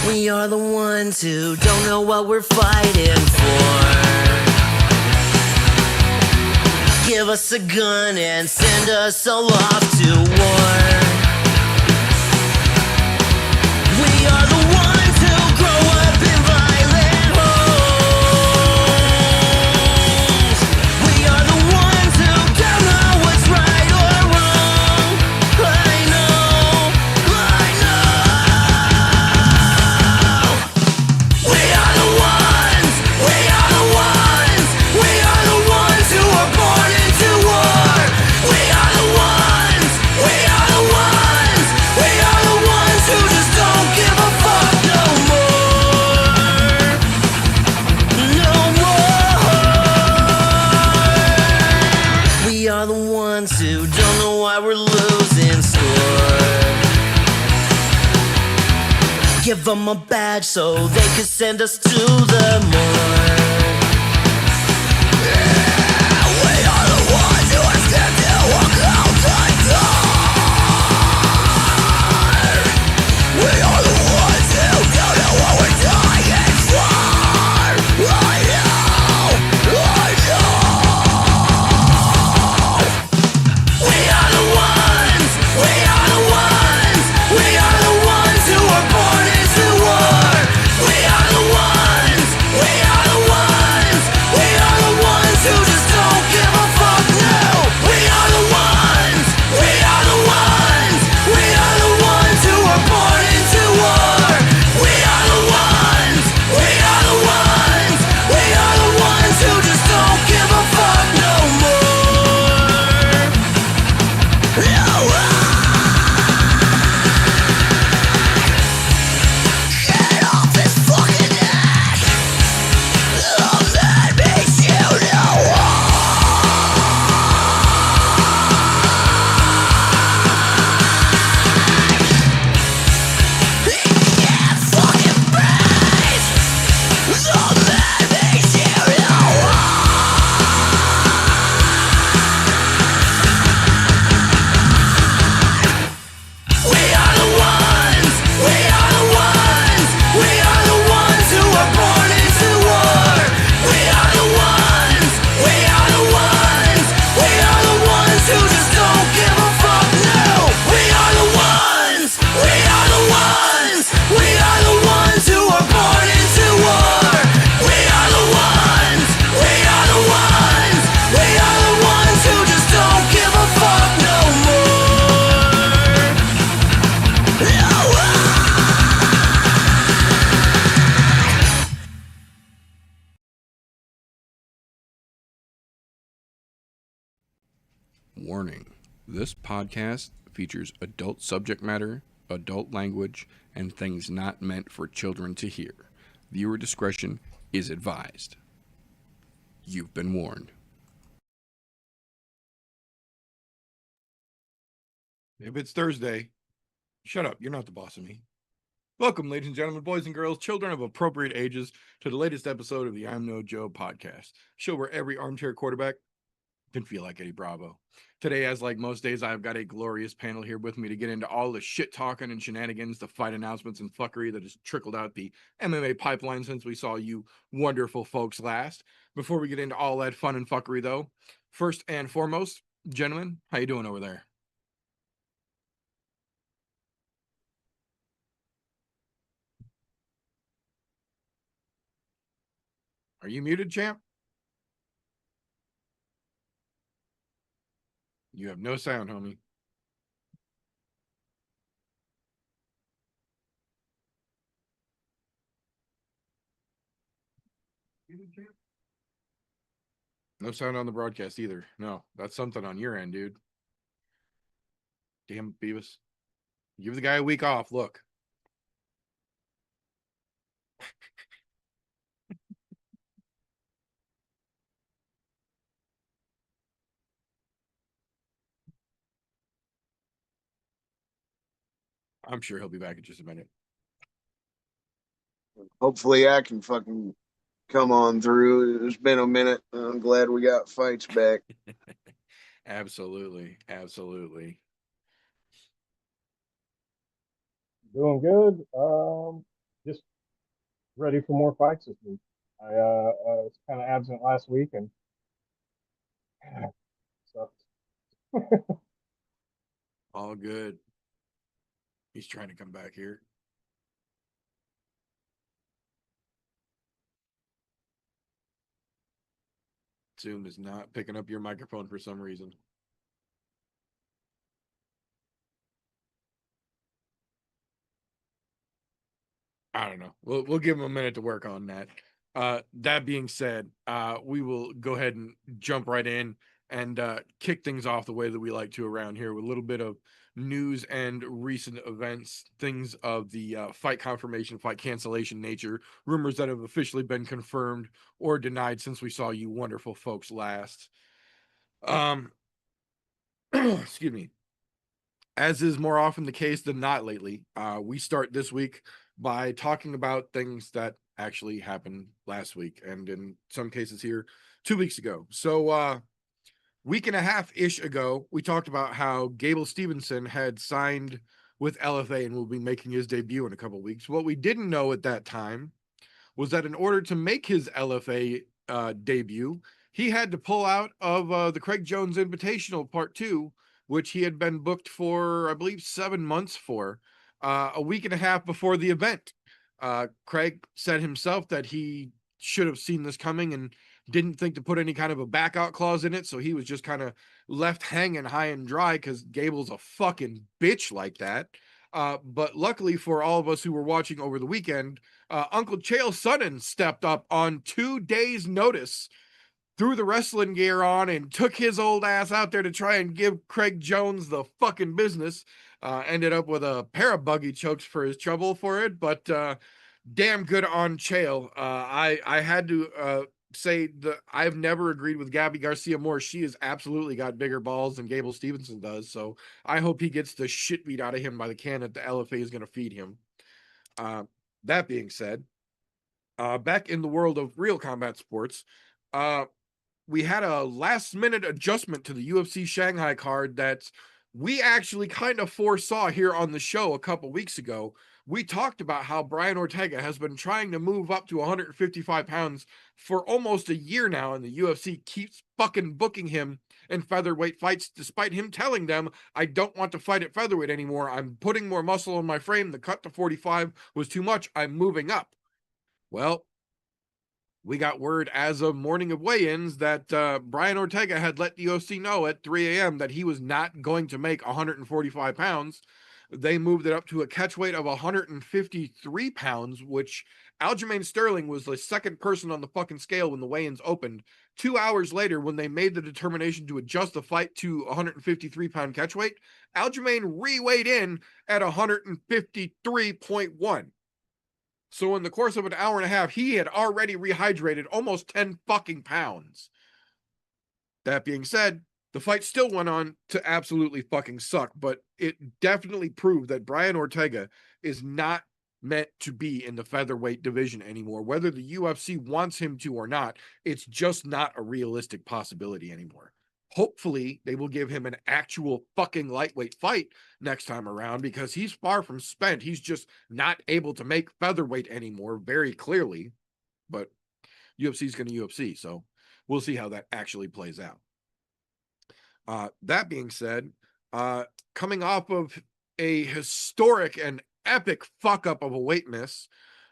We are the ones who don't know what we're fighting for. Give us a gun and send us all off to war. We are the ones who grow up in violent homes. We are the ones who don't know what's right or wrong. I know. We are the ones. We are the ones. We are the ones who are born into war. We are the ones. We are the ones. We are the ones who just don't give a fuck no more. No more. We are the ones who don't know why we're losing score. Give them a badge so they could send us to the morgue. We are the ones who are scared to walk out the door. We are the ones who don't know what we're dying for. I know. We are the ones. We are the ones. We are the ones who are born into war. We are the ones. We are the ones. We are the ones who just don't give a fuck. No. We are the ones. We are the ones. We are the ones who are born into war. We are the ones. We are the ones. We are the ones who just don't give a fuck no more. No. Get off his fucking neck! The man makes you know he can't fucking breathe! The man makes you know We are the ones. We are the ones. We are the ones who are born into war. We are the ones. We are the ones. We are the ones who just don't give a fuck. No. We are the ones. We are the ones. We are the ones who are born into war. We are the ones. We are the ones. We are the ones who just don't give a fuck no more. No. Warning: this podcast features adult subject matter, adult language, and things not meant for children to hear. Viewer discretion is advised. You've been warned. If it's Thursday, shut up. You're not the boss of me. Welcome, ladies and gentlemen, boys and girls, children of appropriate ages, to the latest episode of the I'm No Joe podcast, show where every armchair quarterback can feel like Eddie Bravo. Today, as like most days, I've got a glorious panel here with me to get into all the shit talking and shenanigans, the fight announcements and fuckery that has trickled out the MMA pipeline since we saw you wonderful folks last. Before we get into all that fun and fuckery, though, first and foremost, gentlemen, how you doing over there? Are you muted, champ? You have no sound, homie. No sound on the broadcast either. No, that's something on your end, dude. Damn, Beavis. Give the guy a week off. Look. I'm sure he'll be back in just a minute. Hopefully I can fucking come on through. It's been a minute. I'm glad we got fights back. Absolutely. Absolutely. Doing good. Just ready for more fights this week. I was kind of absent last week and sucked. All good. He's trying to come back here. Zoom is not picking up your microphone for some reason. I don't know. We'll give him a minute to work on that. That being said, we will go ahead and jump right in and kick things off the way that we like to around here with a little bit of news and recent events, things of the fight confirmation, fight cancellation nature, rumors that have officially been confirmed or denied since we saw you wonderful folks last. Excuse me. As is more often the case than not lately, we start this week by talking about things that actually happened last week, and in some cases here 2 weeks ago. So week and a half ish ago, we talked about how Gable Stevenson had signed with LFA and will be making his debut in a couple weeks. What we didn't know at that time was that in order to make his LFA debut, he had to pull out of the Craig Jones Invitational Part 2, which he had been booked for, I believe, 7 months for, a week and a half before the event. Craig said himself that he should have seen this coming and didn't think to put any kind of a back out clause in it, so he was just kind of left hanging high and dry because Gable's a fucking bitch like that. But luckily for all of us who were watching over the weekend, Uncle Chael Sonnen stepped up on 2 days' notice, threw the wrestling gear on, and took his old ass out there to try and give Craig Jones the fucking business. Ended up with a pair of buggy chokes for his trouble for it, but damn good on Chael. I had to say that I've never agreed with Gabby Garcia more. She has absolutely got bigger balls than Gable Stevenson does, so I hope he gets the shit beat out of him by the can that the LFA is going to feed him. That being said, back in the world of real combat sports, we had a last minute adjustment to the UFC Shanghai card that we actually kind of foresaw here on the show a couple weeks ago. We talked about how Brian Ortega has been trying to move up to 155 pounds for almost a year now, and the UFC keeps fucking booking him in featherweight fights, despite him telling them, I don't want to fight at featherweight anymore. I'm putting more muscle on my frame. The cut to 45 was too much. I'm moving up. Well, we got word as of morning of weigh-ins that Brian Ortega had let the UFC know at 3 a.m. that he was not going to make 145 pounds. They moved it up to a catch weight of 153 pounds, which Aljamain Sterling was the second person on the fucking scale when the weigh-ins opened. 2 hours later, when they made the determination to adjust the fight to 153-pound catch weight, Aljamain re-weighed in at 153.1. So in the course of an hour and a half, he had already rehydrated almost 10 fucking pounds. That being said, the fight still went on to absolutely fucking suck, but it definitely proved that Brian Ortega is not meant to be in the featherweight division anymore. Whether the UFC wants him to or not, it's just not a realistic possibility anymore. Hopefully, they will give him an actual fucking lightweight fight next time around, because he's far from spent. He's just not able to make featherweight anymore, very clearly. But UFC is going to UFC, so we'll see how that actually plays out. That being said, coming off of a historic and epic fuck up of a weight miss,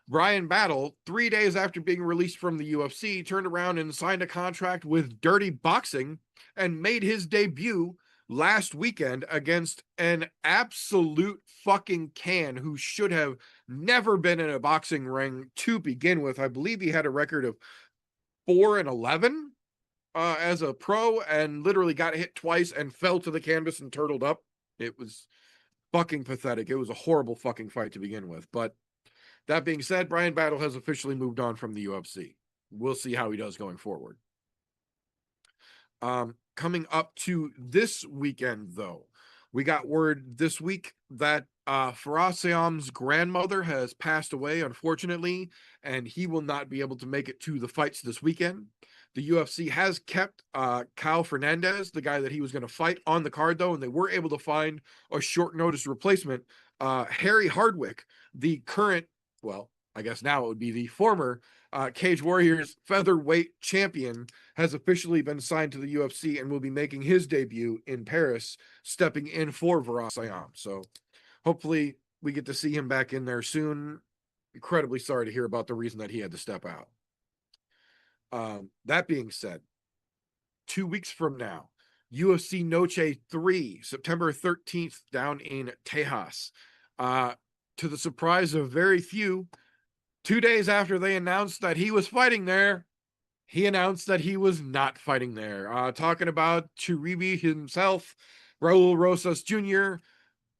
Brian Battle, 3 days after being released from the UFC, turned around and signed a contract with Dirty Boxing and made his debut last weekend against an absolute fucking can who should have never been in a boxing ring to begin with. I believe he had a record of 4-11 as a pro, and literally got hit twice and fell to the canvas and turtled up. It was fucking pathetic. It was a horrible fucking fight to begin with. But that being said, Brian Battle has officially moved on from the UFC. We'll see how he does going forward. Coming up to this weekend, though, we got word this week that Faraz Siam's grandmother has passed away, unfortunately, and he will not be able to make it to the fights this weekend. The UFC has kept Kyle Fernandez, the guy that he was going to fight, on the card, though, and they were able to find a short notice replacement, Harry Hardwick, the current, well, I guess now it would be the former Cage Warriors featherweight champion, has officially been signed to the UFC and will be making his debut in Paris, stepping in for Varas Siam. So hopefully we get to see him back in there soon. Incredibly sorry to hear about the reason that he had to step out. That being said, 2 weeks from now, UFC Noche 3, September 13th, down in Tejas. To the surprise of very few, 2 days after they announced that he was fighting there, he announced that he was not fighting there. Talking about Chiribi himself, Raul Rosas Jr.,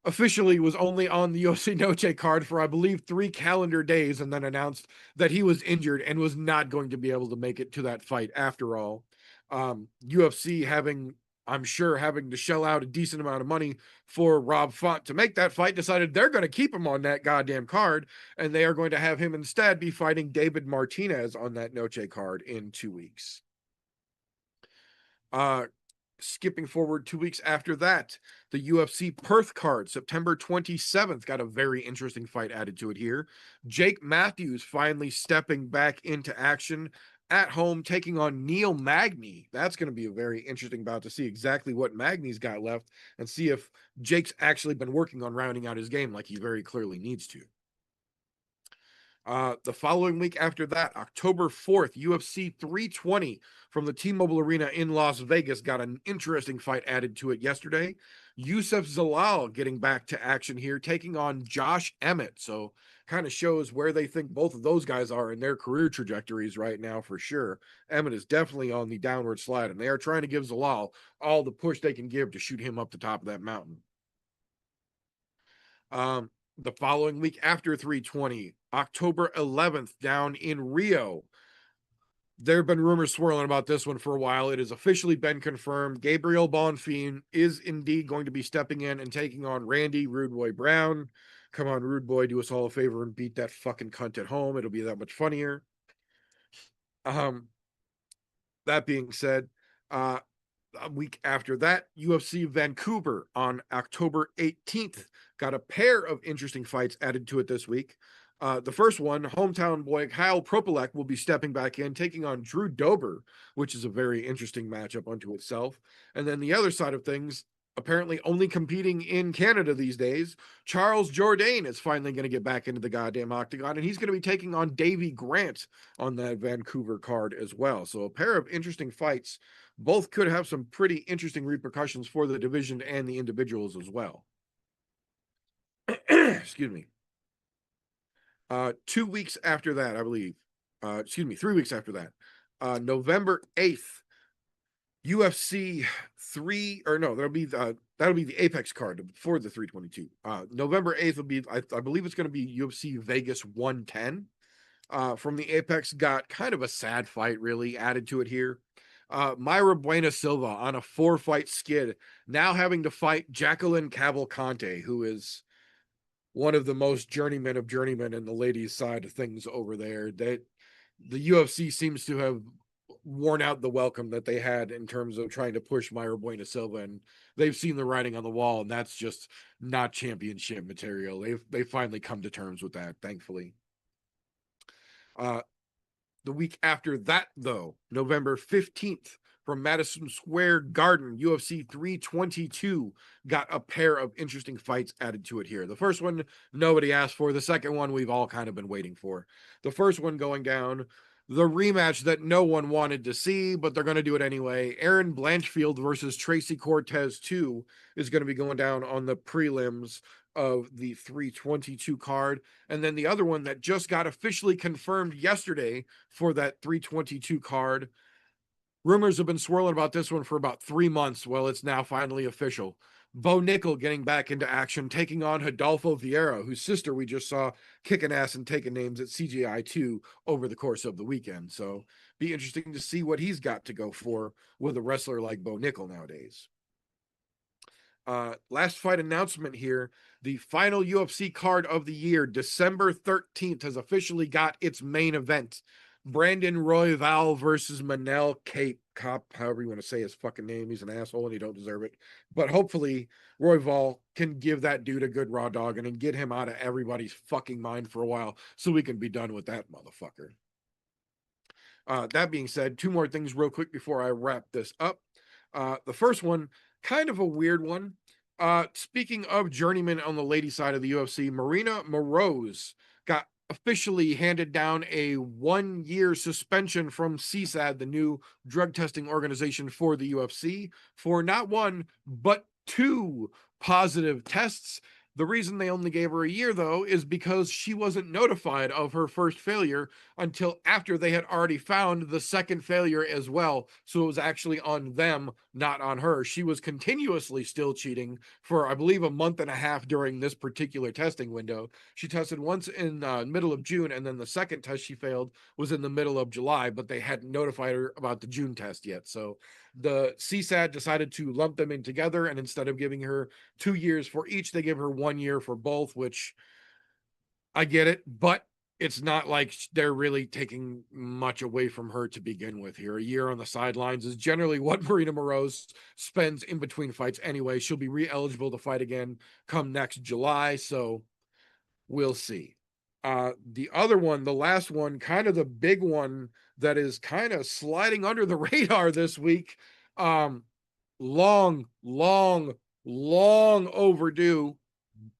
officially was only on the UFC Noche card for, I believe, 3 calendar days, and then announced that he was injured and was not going to be able to make it to that fight after all. UFC I'm sure, having to shell out a decent amount of money for Rob Font to make that fight, decided they're going to keep him on that goddamn card, and they are going to have him instead be fighting David Martinez on that Noche card in 2 weeks. Skipping forward 2 weeks after that, the UFC Perth card, September 27th, got a very interesting fight added to it here. Jake Matthews finally stepping back into action at home, taking on Neil Magny. That's going to be a very interesting bout to see exactly what Magny's got left and see if Jake's actually been working on rounding out his game like he very clearly needs to. The following week after that, October 4th, UFC 320 from the T-Mobile Arena in Las Vegas got an interesting fight added to it yesterday. Youssef Zalal getting back to action here, taking on Josh Emmett. So kind of shows where they think both of those guys are in their career trajectories right now for sure. Emmett is definitely on the downward slide, and they are trying to give Zalal all the push they can give to shoot him up the top of that mountain. The following week after 320, October 11th, down in Rio. There have been rumors swirling about this one for a while. It has officially been confirmed. Gabriel Bonfim is indeed going to be stepping in and taking on Randy Rude Boy Brown. Come on, Rude Boy, do us all a favor and beat that fucking cunt at home. It'll be that much funnier. That being said, a week after that, UFC Vancouver on October 18th got a pair of interesting fights added to it this week. The first one, hometown boy Kyle Propolek will be stepping back in, taking on Drew Dober, which is a very interesting matchup unto itself. And then the other side of things, apparently only competing in Canada these days, Charles Jourdain is finally going to get back into the goddamn octagon, and he's going to be taking on Davey Grant on that Vancouver card as well. So a pair of interesting fights. Both could have some pretty interesting repercussions for the division and the individuals as well. Excuse me. 2 weeks after that, I believe. 3 weeks after that. November 8th, UFC 3, or no, that'll be the Apex card for the 322. November 8th will be, I believe it's going to be UFC Vegas 110. From the Apex, got kind of a sad fight really added to it here. Mayra Buena Silva on a 4-fight skid, now having to fight Jacqueline Cavalcante, who is one of the most journeymen of journeymen in the ladies' side of things over there. That the UFC seems to have worn out the welcome that they had in terms of trying to push Mayra Buena Silva, and they've seen the writing on the wall, and that's just not championship material. They've finally come to terms with that, thankfully. The week after that, though, November 15th, from Madison Square Garden, UFC 322 got a pair of interesting fights added to it here. The first one, nobody asked for. The second one, we've all kind of been waiting for. The first one going down, the rematch that no one wanted to see, but they're going to do it anyway. Aaron Blanchfield versus Tracy Cortez 2 is going to be going down on the prelims of the 322 card. And then the other one that just got officially confirmed yesterday for that 322 card. Rumors have been swirling about this one for about 3 months. Well, it's now finally official. Bo Nickel getting back into action, taking on Rodolfo Vieira, whose sister we just saw kicking ass and taking names at CGI 2 over the course of the weekend. So be interesting to see what he's got to go for with a wrestler like Bo Nickel nowadays. Last fight announcement here. The final UFC card of the year, December 13th, has officially got its main event. Brandon Royval versus Manel Cape Cop, however you want to say his fucking name. He's an asshole and he don't deserve it. But hopefully Royval can give that dude a good raw dog and get him out of everybody's fucking mind for a while so we can be done with that motherfucker. That being said, two more things real quick before I wrap this up. The first one, kind of a weird one. Speaking of journeyman on the lady side of the UFC, Marina Moroz got officially handed down a 1-year suspension from CSAD, the new drug testing organization for the UFC, for not one, but 2 positive tests. The reason they only gave her a year, though, is because she wasn't notified of her first failure until after they had already found the second failure as well. So it was actually on them, not on her. She was continuously still cheating for, I believe, a month and a half during this particular testing window. She tested once in middle of June, and then the second test she failed was in the middle of July, but they hadn't notified her about the June test yet. So the CSAT decided to lump them in together, and instead of giving her 2 years for each, they give her 1 year for both, which I get it, but it's not like they're really taking much away from her to begin with here. A year on the sidelines is generally what Marina Moroz spends in between fights anyway. She'll be re-eligible to fight again come next July, so we'll see. The other one, the last one, kind of the big one that is kind of sliding under the radar this week. Long overdue,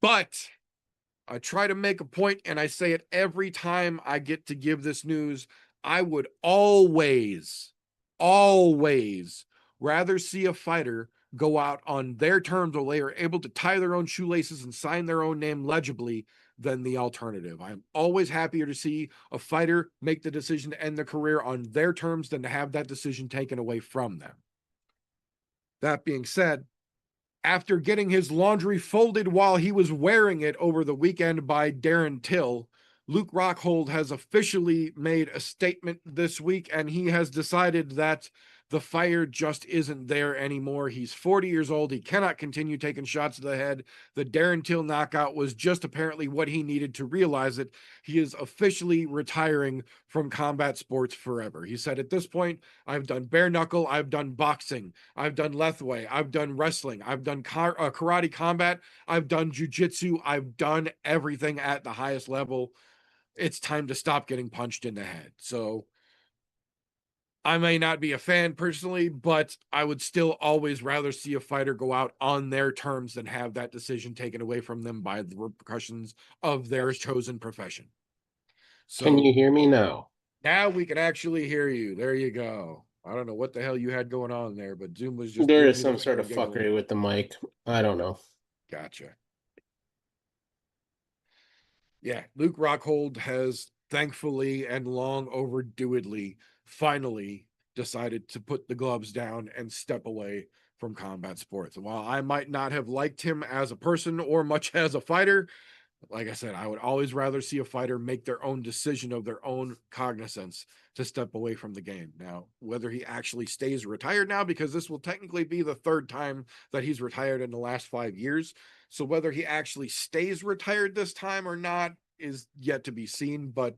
but I try to make a point, and I say it every time I get to give this news. I would always rather see a fighter go out on their terms where they are able to tie their own shoelaces and sign their own name legibly than the alternative. I'm always happier to see a fighter make the decision to end their career on their terms than to have that decision taken away from them. That being said, after getting his laundry folded while he was wearing it over the weekend by Darren Till, Luke Rockhold has officially made a statement this week, and he has decided that the fire just isn't there anymore. He's 40 years old. He cannot continue taking shots to the head. The Darren Till knockout was just apparently what he needed to realize it. He is officially retiring from combat sports forever. He said, at this point, I've done bare knuckle, I've done boxing, I've done lethwei, I've done wrestling, I've done karate combat, I've done jujitsu, I've done everything at the highest level. It's time to stop getting punched in the head. So I may not be a fan personally, but I would still always rather see a fighter go out on their terms than have that decision taken away from them by the repercussions of their chosen profession. So Can you hear me now? now we can actually hear you. There you go. I don't know what the hell you had going on there, but Zoom was just There doing is you some the sort of giggling. fuckery with the mic. I don't know. Gotcha. Yeah, Luke Rockhold has thankfully and long overdoedly finally decided to put the gloves down and step away from combat sports. And while I might not have liked him as a person or much as a fighter, like I said, I would always rather see a fighter make their own decision of their own cognizance to step away from the game. Now, whether he actually stays retired now, because this will technically be the 3rd time that he's retired in the last 5 years. So whether he actually stays retired this time or not is yet to be seen, but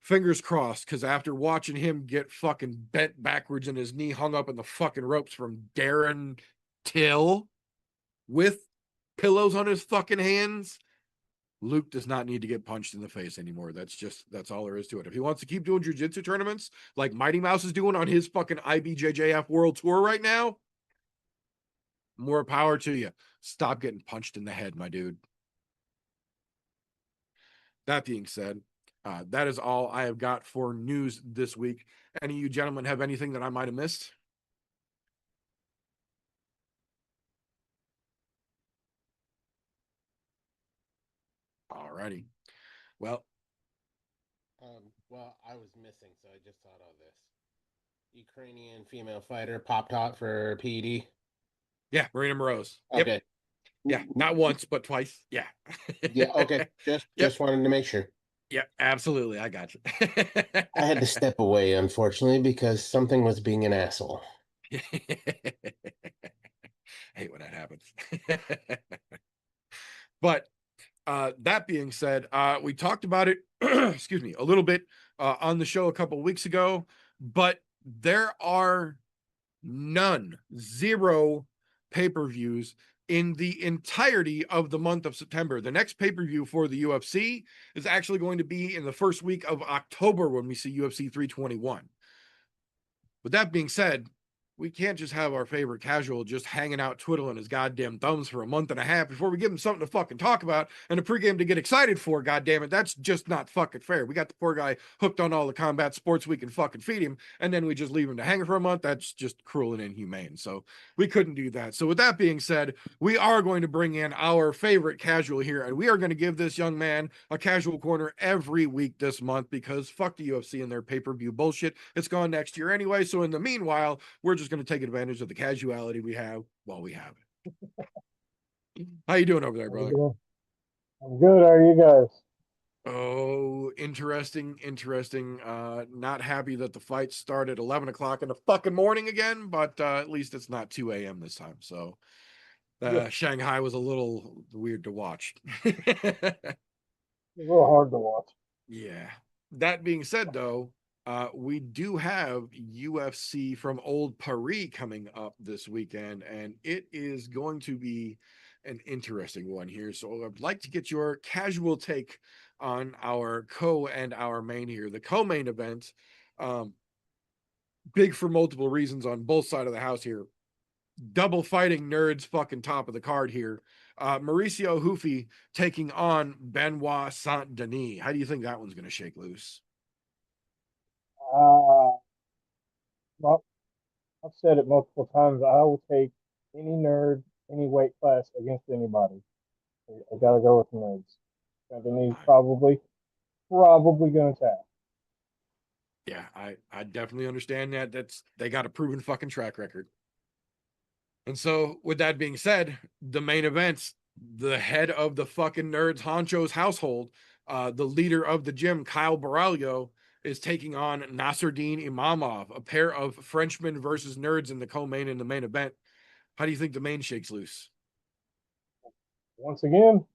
fingers crossed, because after watching him get fucking bent backwards and his knee hung up in the fucking ropes from Darren Till with pillows on his fucking hands, Luke does not need to get punched in the face anymore. That's all there is to it. If he wants to keep doing jiu-jitsu tournaments like Mighty Mouse is doing on his fucking IBJJF World Tour right now, more power to you. Stop getting punched in the head, my dude. That being said, that is all I have got for news this week. Any of you gentlemen have anything that I might have missed? Alrighty. Well, Well, I was missing, so I just thought of this. Ukrainian female fighter popped out for PED. yeah, Marina Moroz. Yep. Okay. Yeah, not once, but twice. Yeah. Yeah. Okay. Just wanted to make sure. Yeah, absolutely. I got you. I had to step away, unfortunately, because something was being an asshole. I hate when that happens. But that being said, we talked about it, excuse me, a little bit on the show a couple weeks ago, but there are zero pay-per-views in the entirety of the month of September. The next pay-per-view for the UFC is actually going to be in the first week of October when we see UFC 321. With that being said, we can't just have our favorite casual just hanging out twiddling his goddamn thumbs for a month and a half before we give him something to fucking talk about and a pregame to get excited for. Goddamn it, that's just not fucking fair. We got the poor guy hooked on all the combat sports we can fucking feed him, and then we just leave him to hang for a month. That's just cruel and inhumane. So we couldn't do that. So with that being said, we are going to bring in our favorite casual here, and we are going to give this young man a casual corner every week this month because fuck the UFC and their pay-per-view bullshit. It's gone next year anyway. So in the meanwhile, we're just going to take advantage of the casuality we have while we have it. How you doing over there, brother? I'm good. How are you guys? Oh, interesting. Not happy that the fight started at 11 o'clock in the fucking morning again, but at least it's not 2 a.m. this time. So Yeah. Shanghai was a little weird to watch. It's a little hard to watch. Yeah. That being said, though, we do have UFC from Old Paris coming up this weekend, and it is going to be an interesting one here. So I'd like to get your casual take on our co and our main here. The co-main event, big for multiple reasons on both sides of the house here. Double fighting nerds fucking top of the card here. Mauricio Hufi taking on Benoit Saint Denis. How do you think that one's going to shake loose? Well, I've said it multiple times. I will take any nerd, any weight class against anybody. I gotta go with nerds. Anthony's probably going to tap. Yeah, I definitely understand that. They got a proven fucking track record. And so, with that being said, the main events, the head of the fucking nerds honcho's household, the leader of the gym, Kyle Baraglio, is taking on Nasruddin Imamov, a pair of Frenchmen versus nerds in the co-main in the main event. How do you think the main shakes loose? Once again,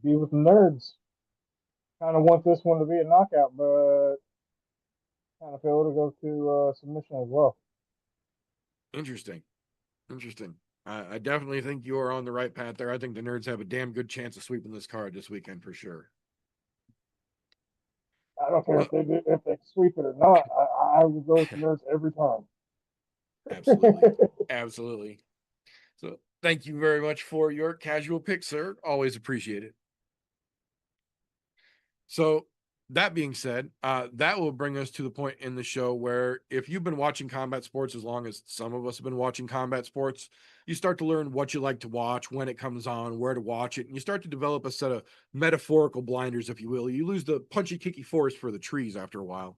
be with the nerds. Kind of want this one to be a knockout, but kind of feel it'll go to submission as well. Interesting. I definitely think you are on the right path there. I think the nerds have a damn good chance of sweeping this card this weekend for sure. I don't care if they sweep it or not. I will go with the nerds every time. Absolutely. So thank you very much for your casual pick, sir. Always appreciate it. So that being said, that will bring us to the point in the show where if you've been watching combat sports as long as some of us have been watching combat sports, you start to learn what you like to watch, when it comes on, where to watch it, and you start to develop a set of metaphorical blinders, if you will. You lose the punchy kicky forest for the trees after a while.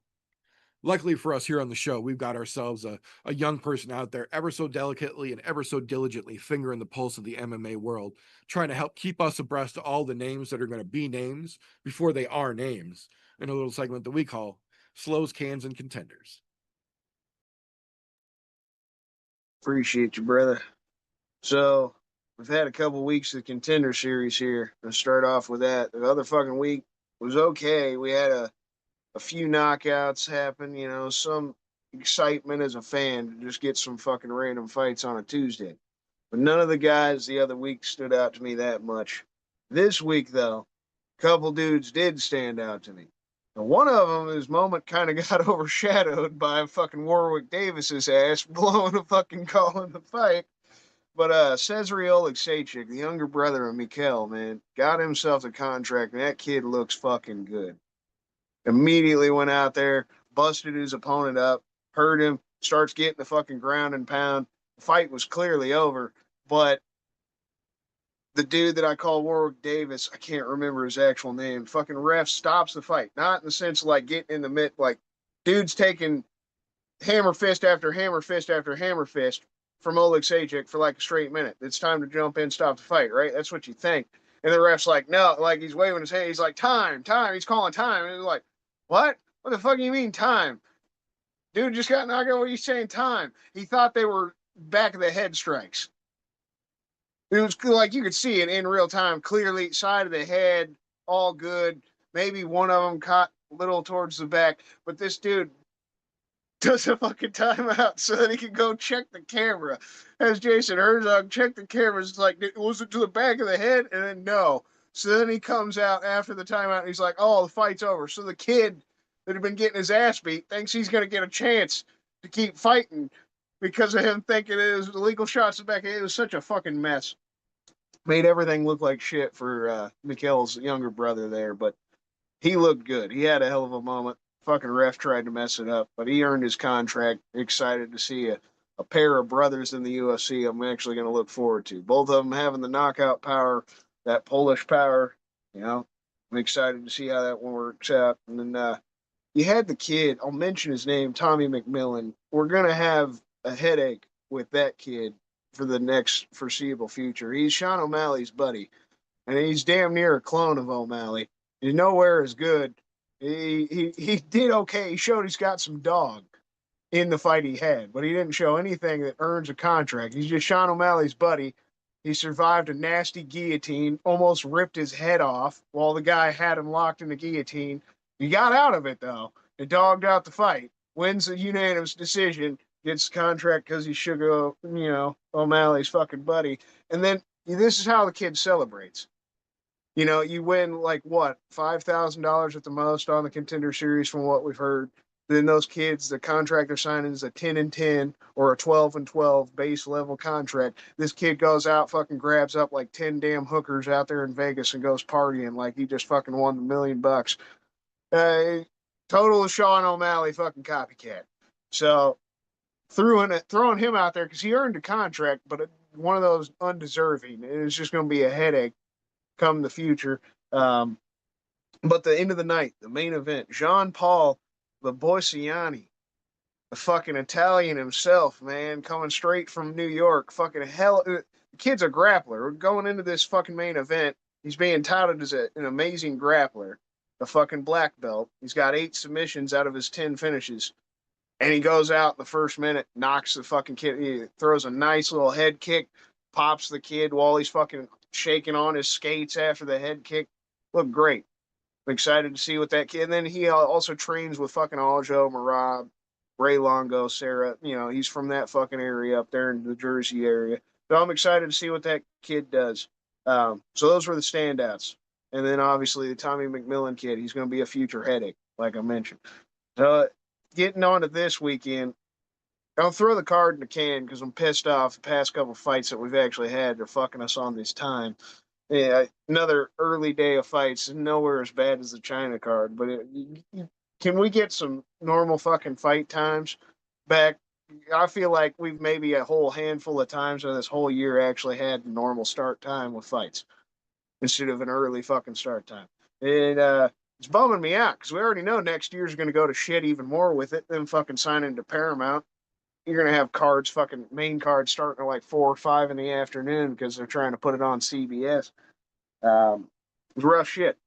Luckily for us here on the show, we've got ourselves a young person out there ever so delicately and ever so diligently fingering the pulse of the MMA world, trying to help keep us abreast of all the names that are going to be names before they are names in a little segment that we call Slows, Cans, and Contenders. Appreciate you, brother. So we've had a couple weeks of contender series here. Let's start off with that. The other fucking week was okay. We had a few knockouts happen, you know, some excitement as a fan to just get some fucking random fights on a Tuesday. But none of the guys the other week stood out to me that much. This week, though, a couple dudes did stand out to me. And one of them, his moment kind of got overshadowed by fucking Warwick Davis's ass blowing a fucking call in the fight. But Cesare Oleksiejczuk, the younger brother of Mikel, man, got himself a contract, and that kid looks fucking good. Immediately went out there, busted his opponent up, hurt him, starts getting the fucking ground and pound. The fight was clearly over, but the dude that I call Warwick Davis, I can't remember his actual name, fucking ref stops the fight. Not in the sense of like getting in the mid, like dude's taking hammer fist after hammer fist after hammer fist from Oleksiejczuk for like a straight minute. It's time to jump in, stop the fight, right? That's what you think. And the ref's like, no, like he's waving his hand. He's like, time. He's calling time. And he's like, what? What the fuck do you mean time? Dude just got knocked out. What are you saying time? He thought they were back of the head strikes. It was like you could see it in real time, clearly side of the head, all good. Maybe one of them caught little towards the back, but this dude does a fucking timeout so that he can go check the camera. As Jason Herzog checked the cameras, it's like, was it to the back of the head? And then no. So then he comes out after the timeout and he's like, oh, the fight's over. So the kid that had been getting his ass beat thinks he's going to get a chance to keep fighting because of him thinking it was illegal shots in the back. It was such a fucking mess. Made everything look like shit for Mikhail's younger brother there, but he looked good. He had a hell of a moment. Fucking ref tried to mess it up, but he earned his contract. Excited to see a pair of brothers in the UFC. I'm actually going to look forward to. Both of them having the knockout power, that Polish power. You know, I'm excited to see how that one works out. And then you had the kid. I'll mention his name, Tommy McMillan. We're going to have a headache with that kid for the next foreseeable future. He's Sean O'Malley's buddy, and he's damn near a clone of O'Malley. He's nowhere as good. He did okay. He showed he's got some dog in the fight he had, but he didn't show anything that earns a contract. He's just Sean O'Malley's buddy. He survived a nasty guillotine, almost ripped his head off while the guy had him locked in the guillotine. He got out of it, though, and dogged out the fight. Wins a unanimous decision, gets the contract because he's Sugar, O'Malley's fucking buddy. And then this is how the kid celebrates. You know, you win like what, $5,000 at the most on the Contender Series from what we've heard. Then those kids, the contract they're signing is a 10-10 or a 12-12 base level contract. This kid goes out, fucking grabs up like 10 damn hookers out there in Vegas and goes partying like he just fucking won the $1 million. Total Sean O'Malley fucking copycat. So throwing him out there because he earned a contract, but one of those undeserving. It's just going to be a headache come the future. But the end of the night, the main event, Jean-Paul the Boisiani, the fucking Italian himself, man, coming straight from New York. Fucking hell, the kid's a grappler. We're going into this fucking main event. He's being touted as an amazing grappler, a fucking black belt. He's got 8 submissions out of his 10 finishes. And he goes out in the first minute, knocks the fucking kid. He throws a nice little head kick, pops the kid while he's fucking shaking on his skates after the head kick. Looked great. I'm excited to see what that kid. And then he also trains with fucking Aljo, Marab, Ray Longo, Sarah. You know, he's from that fucking area up there in the Jersey area. So I'm excited to see what that kid does. So those were the standouts. And then obviously the Tommy McMillan kid. He's going to be a future headache, like I mentioned. So getting on to this weekend, I'll throw the card in the can because I'm pissed off the past couple fights that we've actually had. They're fucking us on this time. Yeah, another early day of fights, nowhere as bad as the China card. But can we get some normal fucking fight times back? I feel like we've maybe a whole handful of times in this whole year actually had normal start time with fights instead of an early fucking start time. And it's bumming me out because we already know next year's going to go to shit even more with it than fucking signing to Paramount. You're going to have cards, fucking main cards starting at like 4 or 5 in the afternoon because they're trying to put it on CBS. It's rough shit.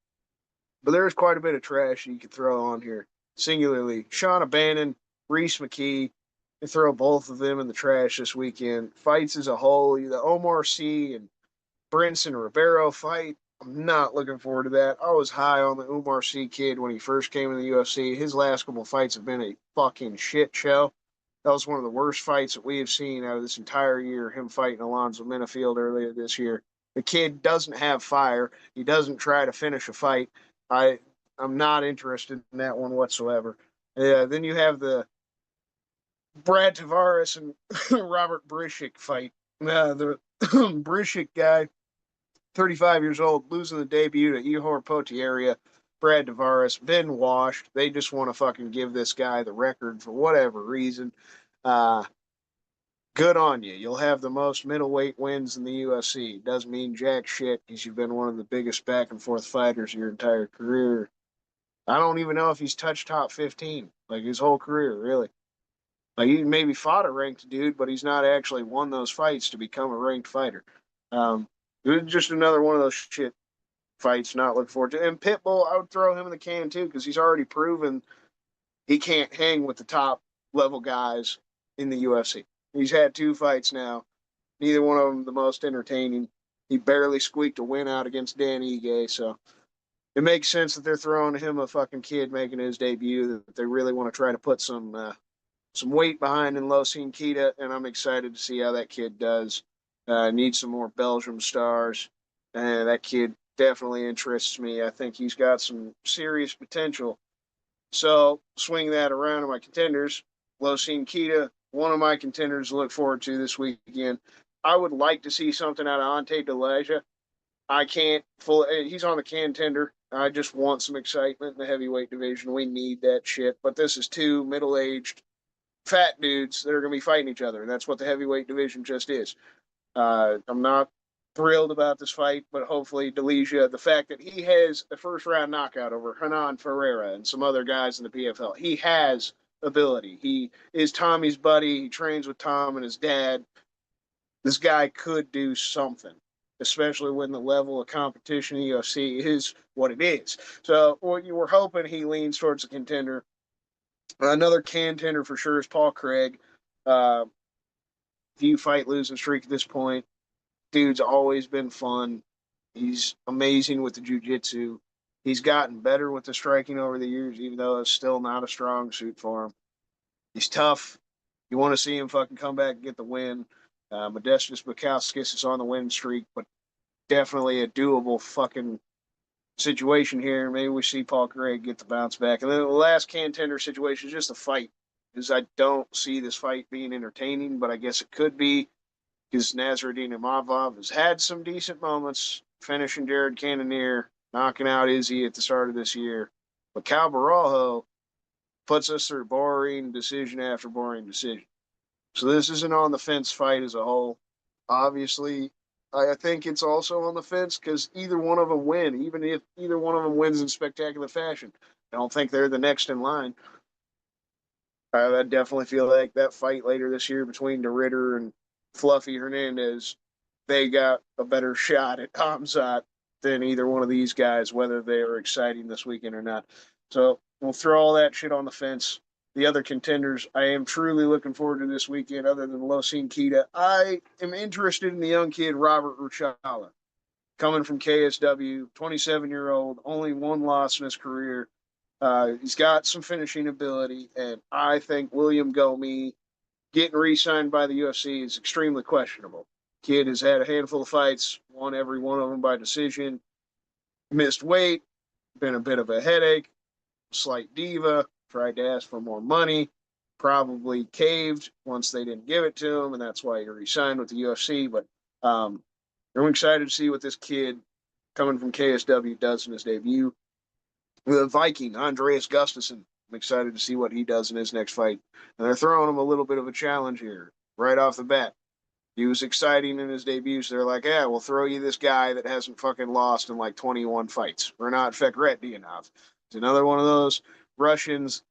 But there's quite a bit of trash you could throw on here. Singularly, Sean O'Bannon, Reese McKee, you throw both of them in the trash this weekend. Fights as a whole, the Omar Sy and Brinson Ribeiro fight, I'm not looking forward to that. I was high on the Umar Sy kid when he first came in the UFC. His last couple fights have been a fucking shit show. That was one of the worst fights that we have seen out of this entire year, him fighting Alonzo Minifield earlier this year. The kid doesn't have fire. He doesn't try to finish a fight. I'm not interested in that one whatsoever. Then you have the Brad Tavares and Robert Brishik fight. The Brishik guy, 35 years old, losing the debut to Ihor Potieria. Brad Tavares, been washed. They just want to fucking give this guy the record for whatever reason. Good on you. You'll have the most middleweight wins in the UFC. Doesn't mean jack shit because you've been one of the biggest back and forth fighters your entire career. I don't even know if he's touched top 15, like his whole career, really. Like he maybe fought a ranked dude, but he's not actually won those fights to become a ranked fighter. Just another one of those shit fights not looking forward to. And Pitbull, I would throw him in the can too because he's already proven he can't hang with the top level guys in the UFC. He's had 2 fights now. Neither one of them the most entertaining. He barely squeaked a win out against Dan Ige. So it makes sense that they're throwing him a fucking kid making his debut, that they really want to try to put some weight behind in Losine Kita, and I'm excited to see how that kid does. Needs some more Belgium stars. That kid definitely interests me. I think he's got some serious potential. So swing that around to my contenders. Losine Kita, one of my contenders to look forward to this weekend. I would like to see something out of Ante Delija. I can't full. He's on the contender. I just want some excitement in the heavyweight division. We need that shit. But this is two middle-aged fat dudes that are going to be fighting each other. And that's what the heavyweight division just is. I'm not thrilled about this fight, but hopefully Delija, the fact that he has a first round knockout over Hernan Ferreira and some other guys in the PFL, he has ability. He is Tommy's buddy. He trains with Tom and his dad. This guy could do something, especially when the level of competition in UFC is what it is. So we're hoping he leans towards a contender. Another contender for sure is Paul Craig. Few fight losing streak at this point. Dude's always been fun. He's amazing with the jiu-jitsu. He's gotten better with the striking over the years, even though it's still not a strong suit for him. He's tough. You want to see him fucking come back and get the win. Modestus Bukauskas is on the win streak, but definitely a doable fucking situation here. Maybe we see Paul Craig get the bounce back. And then the last contender situation is just a fight, because I don't see this fight being entertaining, but I guess it could be, because Nasruddin Imavov has had some decent moments, finishing Jared Cannonier, knocking out Izzy at the start of this year. But Cal Barajo puts us through boring decision after boring decision. So this isn't on the fence fight as a whole. Obviously, I think it's also on the fence because either one of them win, even if either one of them wins in spectacular fashion. I don't think they're the next in line. I definitely feel like that fight later this year between DeRitter and Fluffy Hernandez, they got a better shot at Hamzat than either one of these guys, whether they are exciting this weekend or not. So we'll throw all that shit on the fence. The other contenders, I am truly looking forward to this weekend, other than Losine Kita. I am interested in the young kid, Robert Ruchala, coming from KSW, 27-year-old, only one loss in his career. He's got some finishing ability, and I think William Gomi getting re-signed by the UFC is extremely questionable. Kid has had a handful of fights, won every one of them by decision, missed weight, been a bit of a headache, slight diva, tried to ask for more money, probably caved once they didn't give it to him, and that's why he re-signed with the UFC. But I'm excited to see what this kid coming from KSW does in his debut. The Viking, Andreas Gustafsson, I'm excited to see what he does in his next fight. And they're throwing him a little bit of a challenge here right off the bat. He was exciting in his debut, so they're like, yeah, we'll throw you this guy that hasn't fucking lost in like 21 fights. Renat Fekretdinov. It's another one of those Russians,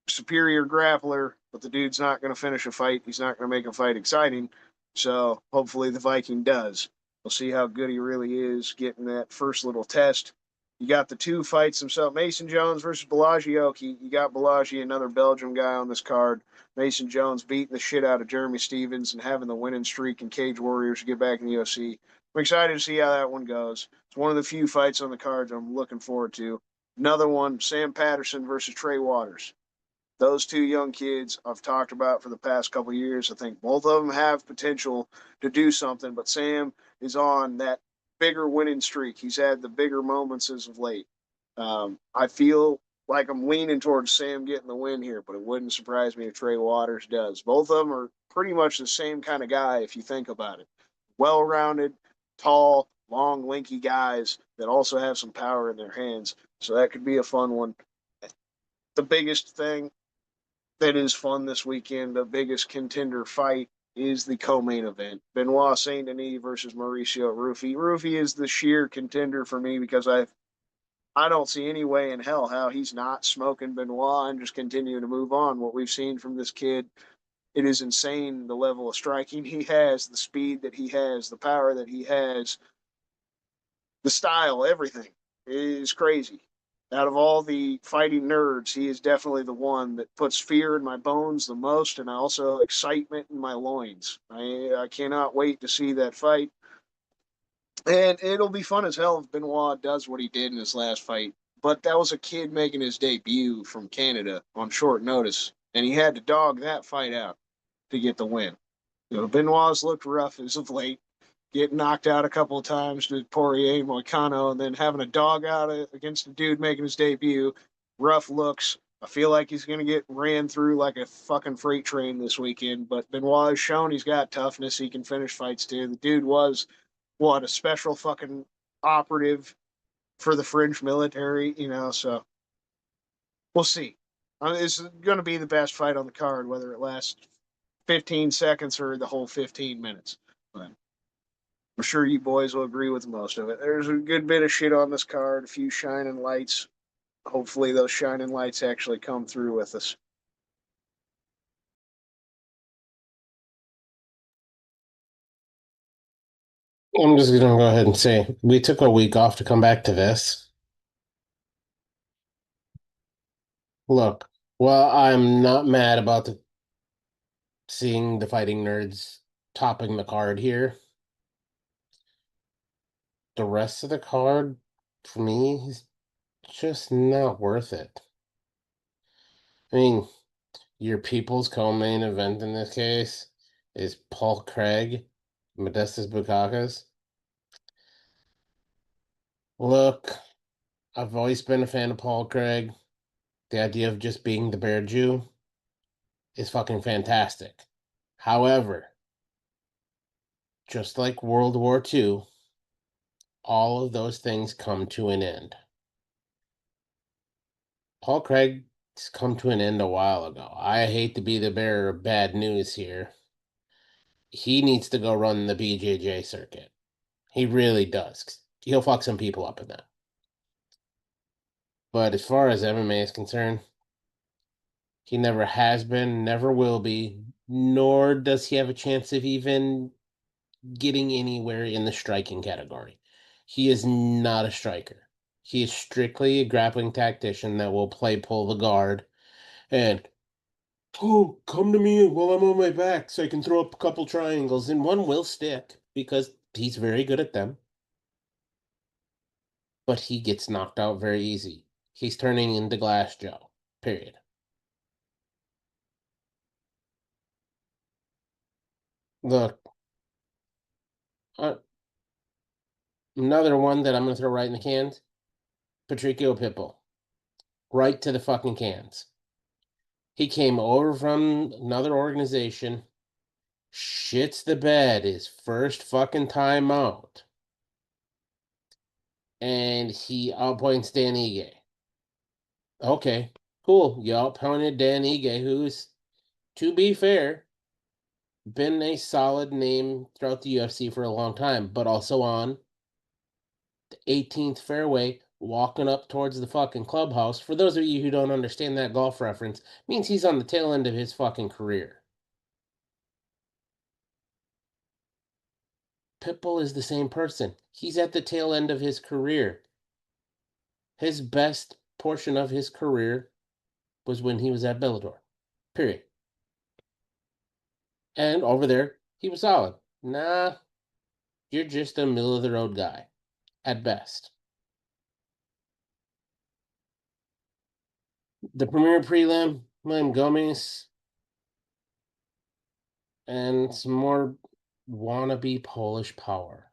superior grappler, but the dude's not going to finish a fight. He's not going to make a fight exciting. So hopefully the Viking does. We'll see how good he really is getting that first little test. You got the two fights themselves. Mason Jones versus Balaji Oki. You got Balaji, another Belgium guy on this card. Mason Jones beating the shit out of Jeremy Stevens and having the winning streak in Cage Warriors to get back in the UFC. I'm excited to see how that one goes. It's one of the few fights on the cards I'm looking forward to. Another one, Sam Patterson versus Trey Waters. Those two young kids I've talked about for the past couple of years. I think both of them have potential to do something, but Sam is on that bigger winning streak. He's had the bigger moments as of late. I feel like I'm leaning towards Sam getting the win here, but it wouldn't surprise me if Trey Waters does. Both of them are pretty much the same kind of guy if you think about it. Well-rounded, tall, long, lanky guys that also have some power in their hands. So that could be a fun one. The biggest thing that is fun this weekend, the biggest contender fight, is the co-main event. Benoit Saint Denis versus Mauricio Rufy. Rufy is the sheer contender for me because I don't see any way in hell how he's not smoking Benoit and just continuing to move on. What we've seen from this kid, it is insane the level of striking he has, the speed that he has, the power that he has, the style, everything. It is crazy. Out of all the fighting nerds, he is definitely the one that puts fear in my bones the most, and also excitement in my loins. I cannot wait to see that fight. And it'll be fun as hell if Benoit does what he did in his last fight. But that was a kid making his debut from Canada on short notice, and he had to dog that fight out to get the win. Benoit's looked rough as of late, getting knocked out a couple of times to Poirier and Moicano, and then having a dog out against a dude making his debut. Rough looks. I feel like he's going to get ran through like a fucking freight train this weekend, but Benoit has shown he's got toughness. He can finish fights too. The dude was, what, a special fucking operative for the French military, so we'll see. It's going to be the best fight on the card, whether it lasts 15 seconds or the whole 15 minutes. But I'm sure you boys will agree with most of it. There's a good bit of shit on this card, a few shining lights. Hopefully, those shining lights actually come through with us. I'm just gonna go ahead and say we took a week off to come back to this. Look, well, I'm not mad about seeing the fighting nerds topping the card here. The rest of the card, for me, is just not worth it. I mean, your people's co-main event in this case is Paul Craig, Modestas Bukakas. Look, I've always been a fan of Paul Craig. The idea of just being the Bear Jew is fucking fantastic. However, just like World War II, all of those things come to an end. Paul Craig's come to an end a while ago. I hate to be the bearer of bad news here. He needs to go run the BJJ circuit. He really does. He'll fuck some people up in that. But as far as MMA is concerned, he never has been, never will be, nor does he have a chance of even getting anywhere in the striking category. He is not a striker. He is strictly a grappling tactician that will pull the guard and, oh, come to me while I'm on my back so I can throw up a couple triangles, and one will stick because he's very good at them. But he gets knocked out very easy. He's turning into Glass Joe. Period. Look, uh, another one that I'm going to throw right in the cans, Patricio Pitbull. Right to the fucking cans. He came over from another organization, shits the bed his first fucking time out, and he outpoints Dan Ige. Okay, cool. You outpointed Dan Ige, who's, to be fair, been a solid name throughout the UFC for a long time, but also on the 18th fairway, walking up towards the fucking clubhouse. For those of you who don't understand that golf reference, means he's on the tail end of his fucking career. Pitbull is the same person. He's at the tail end of his career. His best portion of his career was when he was at Bellator. Period. And over there, he was solid. Nah, you're just a middle of the road guy, at best. The premier prelim, William Gomez, and some more wannabe Polish power.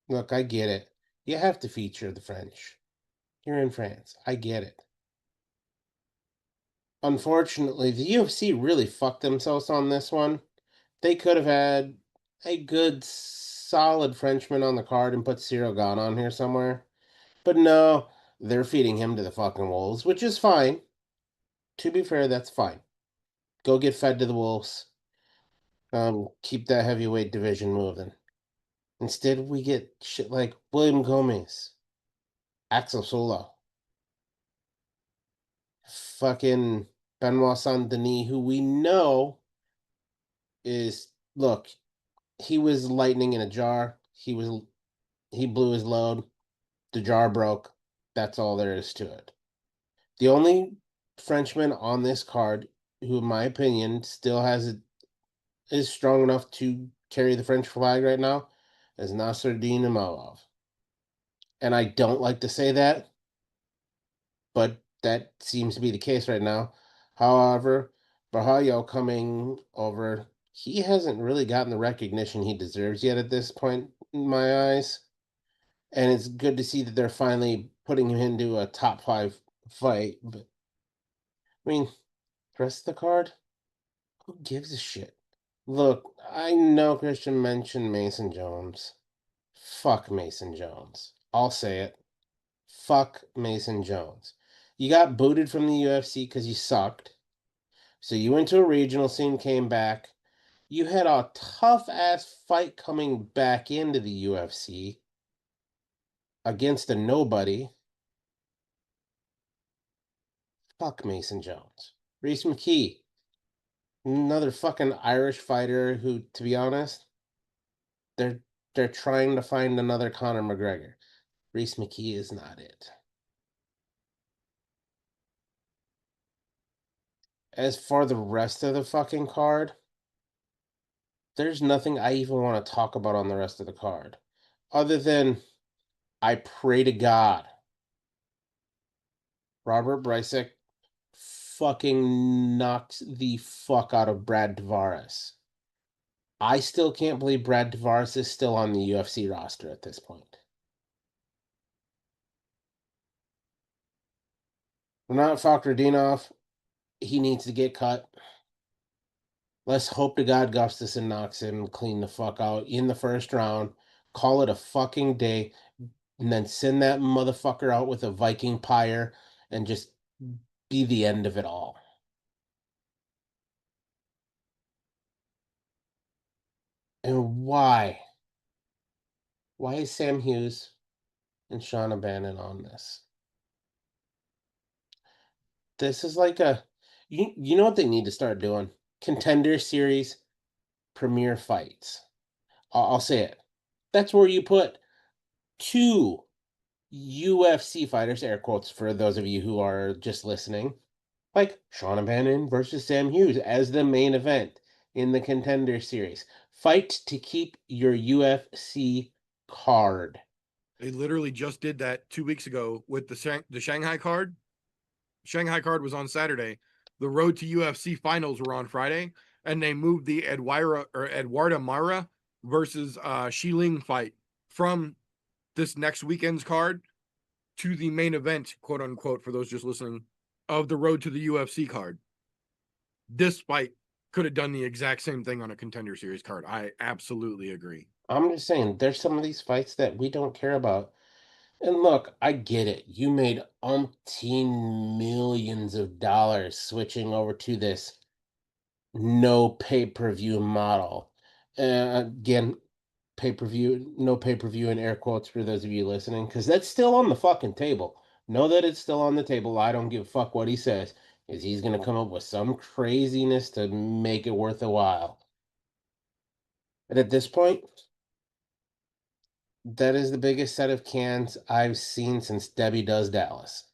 Look, I get it. You have to feature the French. You're in France. I get it. Unfortunately, the UFC really fucked themselves on this one. They could have had a good, solid Frenchman on the card and put Cyril Gane on here somewhere. But no, they're feeding him to the fucking wolves, which is fine. To be fair, that's fine. Go get fed to the wolves. Keep that heavyweight division moving. Instead, we get shit like William Gomez, Axel Solo, fucking Benoit Saint Denis, who we know is, look, he was lightning in a jar. He blew his load. The jar broke. That's all there is to it. The only Frenchman on this card who, in my opinion, still has is strong enough to carry the French flag right now is Nasruddin Imavov. And I don't like to say that, but that seems to be the case right now. However, Bahayo coming over, he hasn't really gotten the recognition he deserves yet at this point in my eyes. And it's good to see that they're finally putting him into a top 5 fight. But I mean, the rest of the card, who gives a shit? Look, I know Christian mentioned Mason Jones. Fuck Mason Jones. I'll say it. Fuck Mason Jones. You got booted from the UFC because you sucked. So you went to a regional scene, came back. You had a tough ass fight coming back into the UFC against a nobody. Fuck Mason Jones. Reese McKee, another fucking Irish fighter who, to be honest, they're trying to find another Conor McGregor. Reese McKee is not it. As for the rest of the fucking card, there's nothing I even want to talk about on the rest of the card. Other than I pray to God Robert Brysek fucking knocks the fuck out of Brad Tavares. I still can't believe Brad Tavares is still on the UFC roster at this point. Renat Fakhretdinov, he needs to get cut. Let's hope to God Gustafsson knocks him clean the fuck out in the first round. Call it a fucking day. And then send that motherfucker out with a Viking pyre and just be the end of it all. And why? Why is Sam Hughes and Sean O'Bannon on this? This is like a you know what they need to start doing? Contender series premier fights. I'll say it. That's where you put 2 UFC fighters, air quotes for those of you who are just listening, like Sean O'Bannon versus Sam Hughes as the main event in the Contender series. Fight to keep your UFC card. They literally just did that 2 weeks ago with the Shanghai card. Shanghai card was on Saturday. The road to UFC finals were on Friday, and they moved the Eduarda Mara versus Shiling fight from this next weekend's card to the main event, quote unquote, for those just listening, of the road to the UFC card. This fight could have done the exact same thing on a Contender Series card. I absolutely agree. I'm just saying, there's some of these fights that we don't care about. And look, I get it. You made umpteen millions of dollars switching over to this no pay-per-view model. Again, pay-per-view, no pay-per-view in air quotes for those of you listening, because that's still on the fucking table. Know that it's still on the table. I don't give a fuck what he says, is he's going to come up with some craziness to make it worth a while. But at this point, that is the biggest set of cans I've seen since Debbie Does Dallas.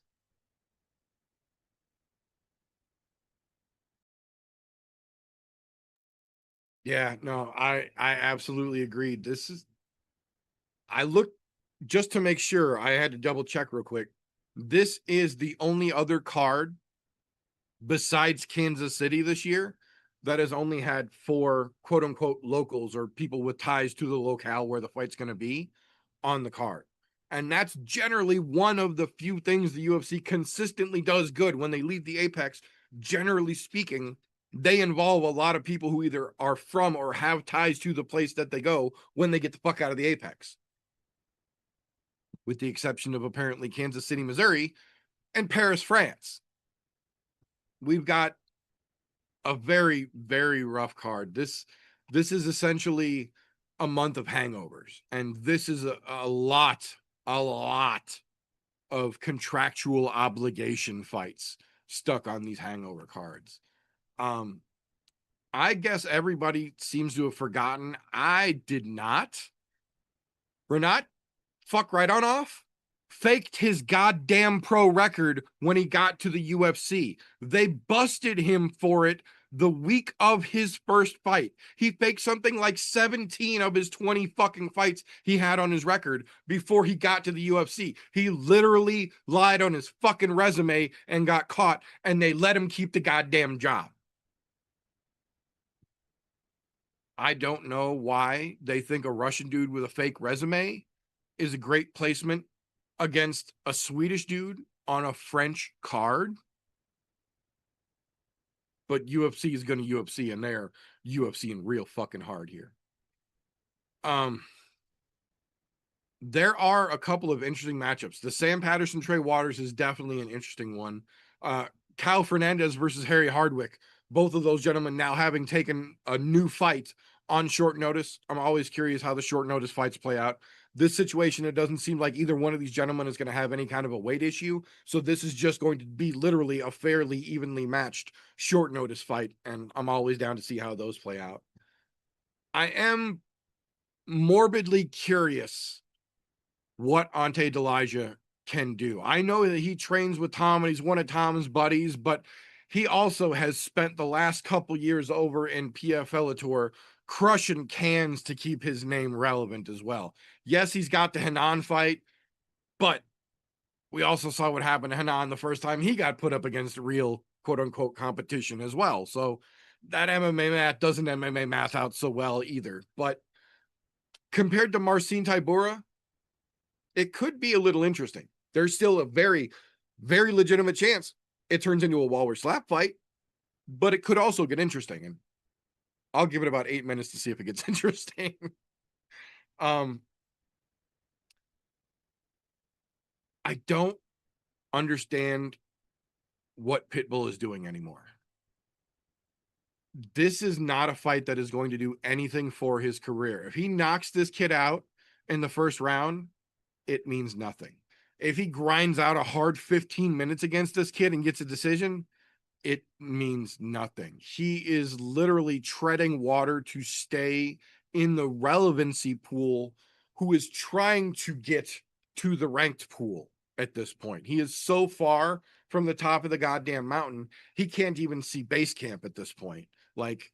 Yeah, no, I absolutely agree. I looked just to make sure. I had to double check real quick. This is the only other card besides Kansas City this year that has only had 4 quote unquote locals or people with ties to the locale where the fight's going to be on the card. And that's generally one of the few things the UFC consistently does good when they leave the Apex. Generally speaking, they involve a lot of people who either are from or have ties to the place that they go when they get the fuck out of the Apex. With the exception of apparently Kansas City, Missouri, and Paris, France. We've got a very, very rough card. This is essentially a month of hangovers, and this is a lot of contractual obligation fights stuck on these hangover cards. I guess everybody seems to have forgotten. I did not. Renat, fuck right on off, faked his goddamn pro record when he got to the UFC. They busted him for it the week of his first fight. He faked something like 17 of his 20 fucking fights he had on his record before he got to the UFC. He literally lied on his fucking resume and got caught, and they let him keep the goddamn job. I don't know why they think a Russian dude with a fake resume is a great placement against a Swedish dude on a French card. But UFC is going to UFC, and they're UFCing real fucking hard here. There are a couple of interesting matchups. The Sam Patterson Trey Waters is definitely an interesting one. Kyle Fernandez versus Harry Hardwick. Both of those gentlemen now having taken a new fight on short notice. I'm always curious how the short notice fights play out. This situation, it doesn't seem like either one of these gentlemen is going to have any kind of a weight issue. So this is just going to be literally a fairly evenly matched short notice fight. And I'm always down to see how those play out. I am morbidly curious what Ante Delija can do. I know that he trains with Tom and he's one of Tom's buddies, but he also has spent the last couple years over in PFL crushing cans to keep his name relevant as well. Yes, he's got the Hanan fight, but we also saw what happened to Hanan the first time he got put up against real quote unquote competition as well. So that MMA math doesn't MMA math out so well either. But compared to Marcin Tybura, it could be a little interesting. There's still a very, very legitimate chance it turns into a Waller slap fight, but it could also get interesting. And I'll give it about 8 minutes to see if it gets interesting. I don't understand what Pitbull is doing anymore. This is not a fight that is going to do anything for his career. If he knocks this kid out in the first round, it means nothing. If he grinds out a hard 15 minutes against this kid and gets a decision, it means nothing. He is literally treading water to stay in the relevancy pool, who is trying to get to the ranked pool at this point. He is so far from the top of the goddamn mountain, he can't even see base camp at this point. Like,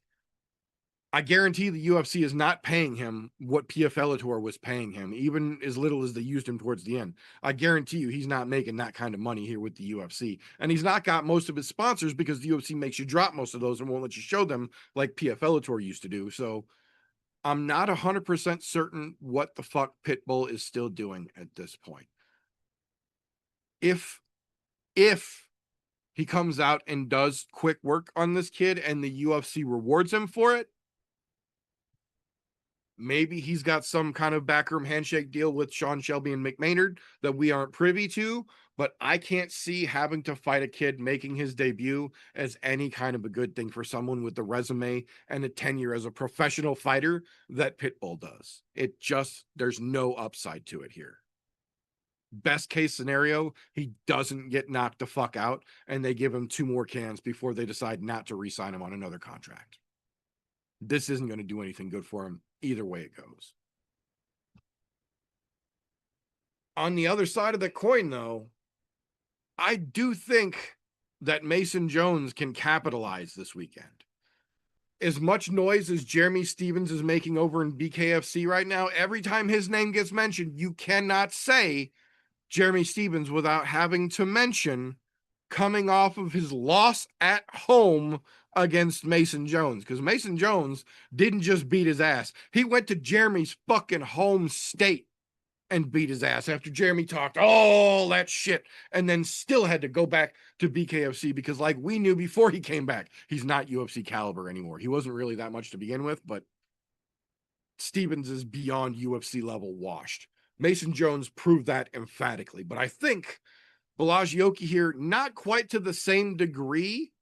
I guarantee the UFC is not paying him what PFL was paying him, even as little as they used him towards the end. I guarantee you he's not making that kind of money here with the UFC. And he's not got most of his sponsors because the UFC makes you drop most of those and won't let you show them like PFL used to do. So I'm not 100% certain what the fuck Pitbull is still doing at this point. If he comes out and does quick work on this kid and the UFC rewards him for it, maybe he's got some kind of backroom handshake deal with Sean Shelby and McMaynard that we aren't privy to, but I can't see having to fight a kid making his debut as any kind of a good thing for someone with the resume and the tenure as a professional fighter that Pitbull does. It just, there's no upside to it here. Best case scenario, he doesn't get knocked the fuck out and they give him 2 more cans before they decide not to re-sign him on another contract. This isn't going to do anything good for him either way it goes. On the other side of the coin, though, I do think that Mason Jones can capitalize this weekend. As much noise as Jeremy Stephens is making over in BKFC right now, every time his name gets mentioned, you cannot say Jeremy Stephens without having to mention coming off of his loss at home against Mason Jones, because Mason Jones didn't just beat his ass. He went to Jeremy's fucking home state and beat his ass after Jeremy talked all that shit and then still had to go back to BKFC because, like we knew before he came back, he's not UFC caliber anymore. He wasn't really that much to begin with, but Stephens is beyond UFC level washed. Mason Jones proved that emphatically, but I think Balaji here, not quite to the same degree,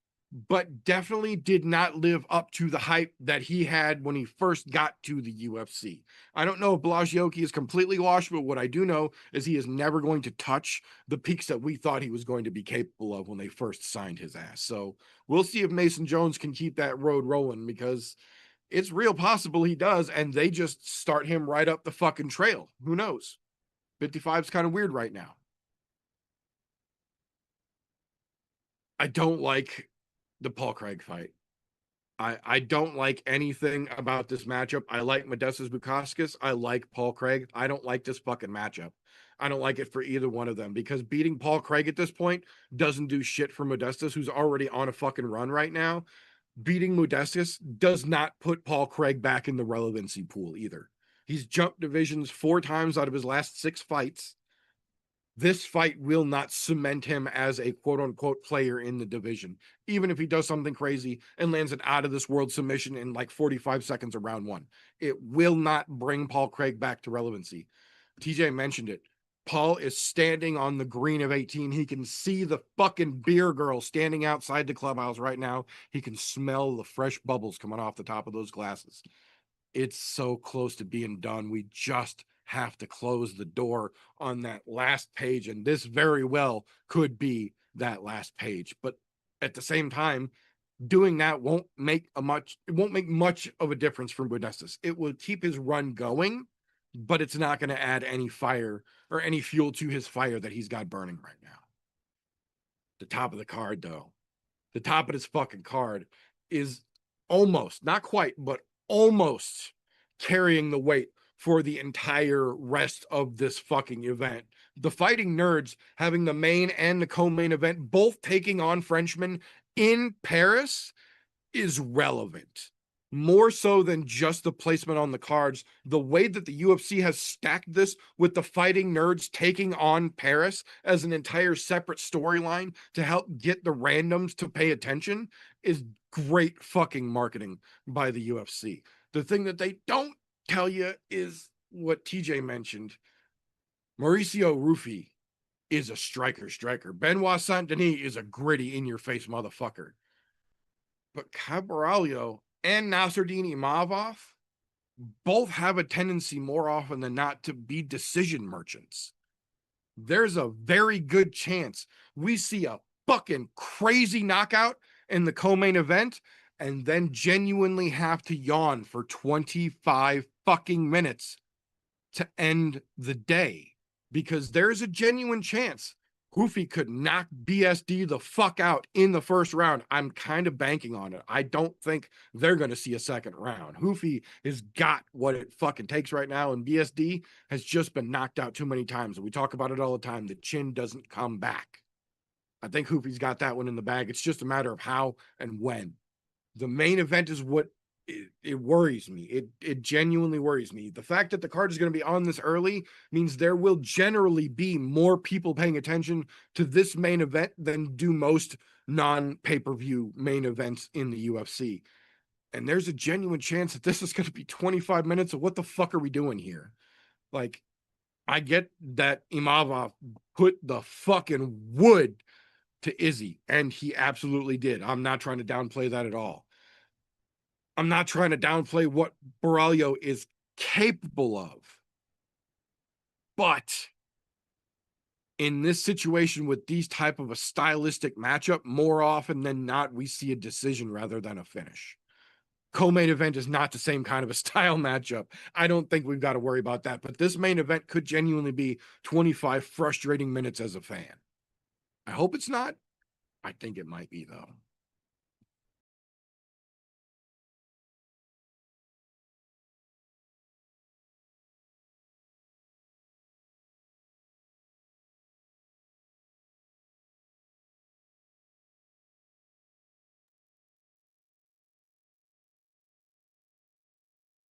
but definitely did not live up to the hype that he had when he first got to the UFC. I don't know if Balaji is completely washed, but what I do know is he is never going to touch the peaks that we thought he was going to be capable of when they first signed his ass. So we'll see if Mason Jones can keep that road rolling, because it's real possible he does, and they just start him right up the fucking trail. Who knows? 55 is kind of weird right now. I don't like the Paul Craig fight. I don't like anything about this matchup. I like Modestas Bukauskas. I like Paul Craig. I don't like this fucking matchup. I don't like it for either one of them because beating Paul Craig at this point doesn't do shit for Modestas, who's already on a fucking run right now. Beating Modestas does not put Paul Craig back in the relevancy pool either. He's jumped divisions 4 times out of his last 6 fights. This fight will not cement him as a quote unquote player in the division, even if he does something crazy and lands an out of this world submission in like 45 seconds of round 1. It will not bring Paul Craig back to relevancy. TJ mentioned it. Paul is standing on the green of 18. He can see the fucking beer girl standing outside the clubhouse right now. He can smell the fresh bubbles coming off the top of those glasses. It's so close to being done. We just have to close the door on that last page. And this very well could be that last page. But at the same time, doing that won't make much of a difference for Modestas. It will keep his run going, but it's not going to add any fire or any fuel to his fire that he's got burning right now. The top of the card, though, the top of this fucking card is almost, not quite, but almost carrying the weight for the entire rest of this fucking event. The Fighting Nerds having the main and the co-main event both taking on Frenchmen in Paris is relevant. More so than just the placement on the cards, the way that the UFC has stacked this with the Fighting Nerds taking on Paris as an entire separate storyline to help get the randoms to pay attention is great fucking marketing by the UFC. The thing that they don't tell you is what TJ mentioned. Mauricio Rufy is a striker. Benoit Saint-Denis is a gritty in-your-face motherfucker. But Cabarallo and Nasruddin Imavov both have a tendency more often than not to be decision merchants. There's a very good chance we see a fucking crazy knockout in the co-main event and then genuinely have to yawn for 25 fucking minutes to end the day, because there's a genuine chance Hoofy could knock BSD the fuck out in the first round. I'm kind of banking on it. I don't think they're going to see a second round. Hoofy has got what it fucking takes right now, and BSD has just been knocked out too many times. We talk about it all the time. The chin doesn't come back. I think Hoofy's got that one in the bag. It's just a matter of how and when. The main event is what it worries me. It genuinely worries me. The fact that the card is going to be on this early means there will generally be more people paying attention to this main event than do most non-pay-per-view main events in the UFC. And there's a genuine chance that this is going to be 25 minutes of what the fuck are we doing here? Like, I get that Imavov put the fucking wood to Izzy, and he absolutely did. I'm not trying to downplay that at all. I'm not trying to downplay what Borralho is capable of. But in this situation with these type of a stylistic matchup, more often than not, we see a decision rather than a finish. Co-main event is not the same kind of a style matchup. I don't think we've got to worry about that. But this main event could genuinely be 25 frustrating minutes as a fan. I hope it's not. I think it might be, though.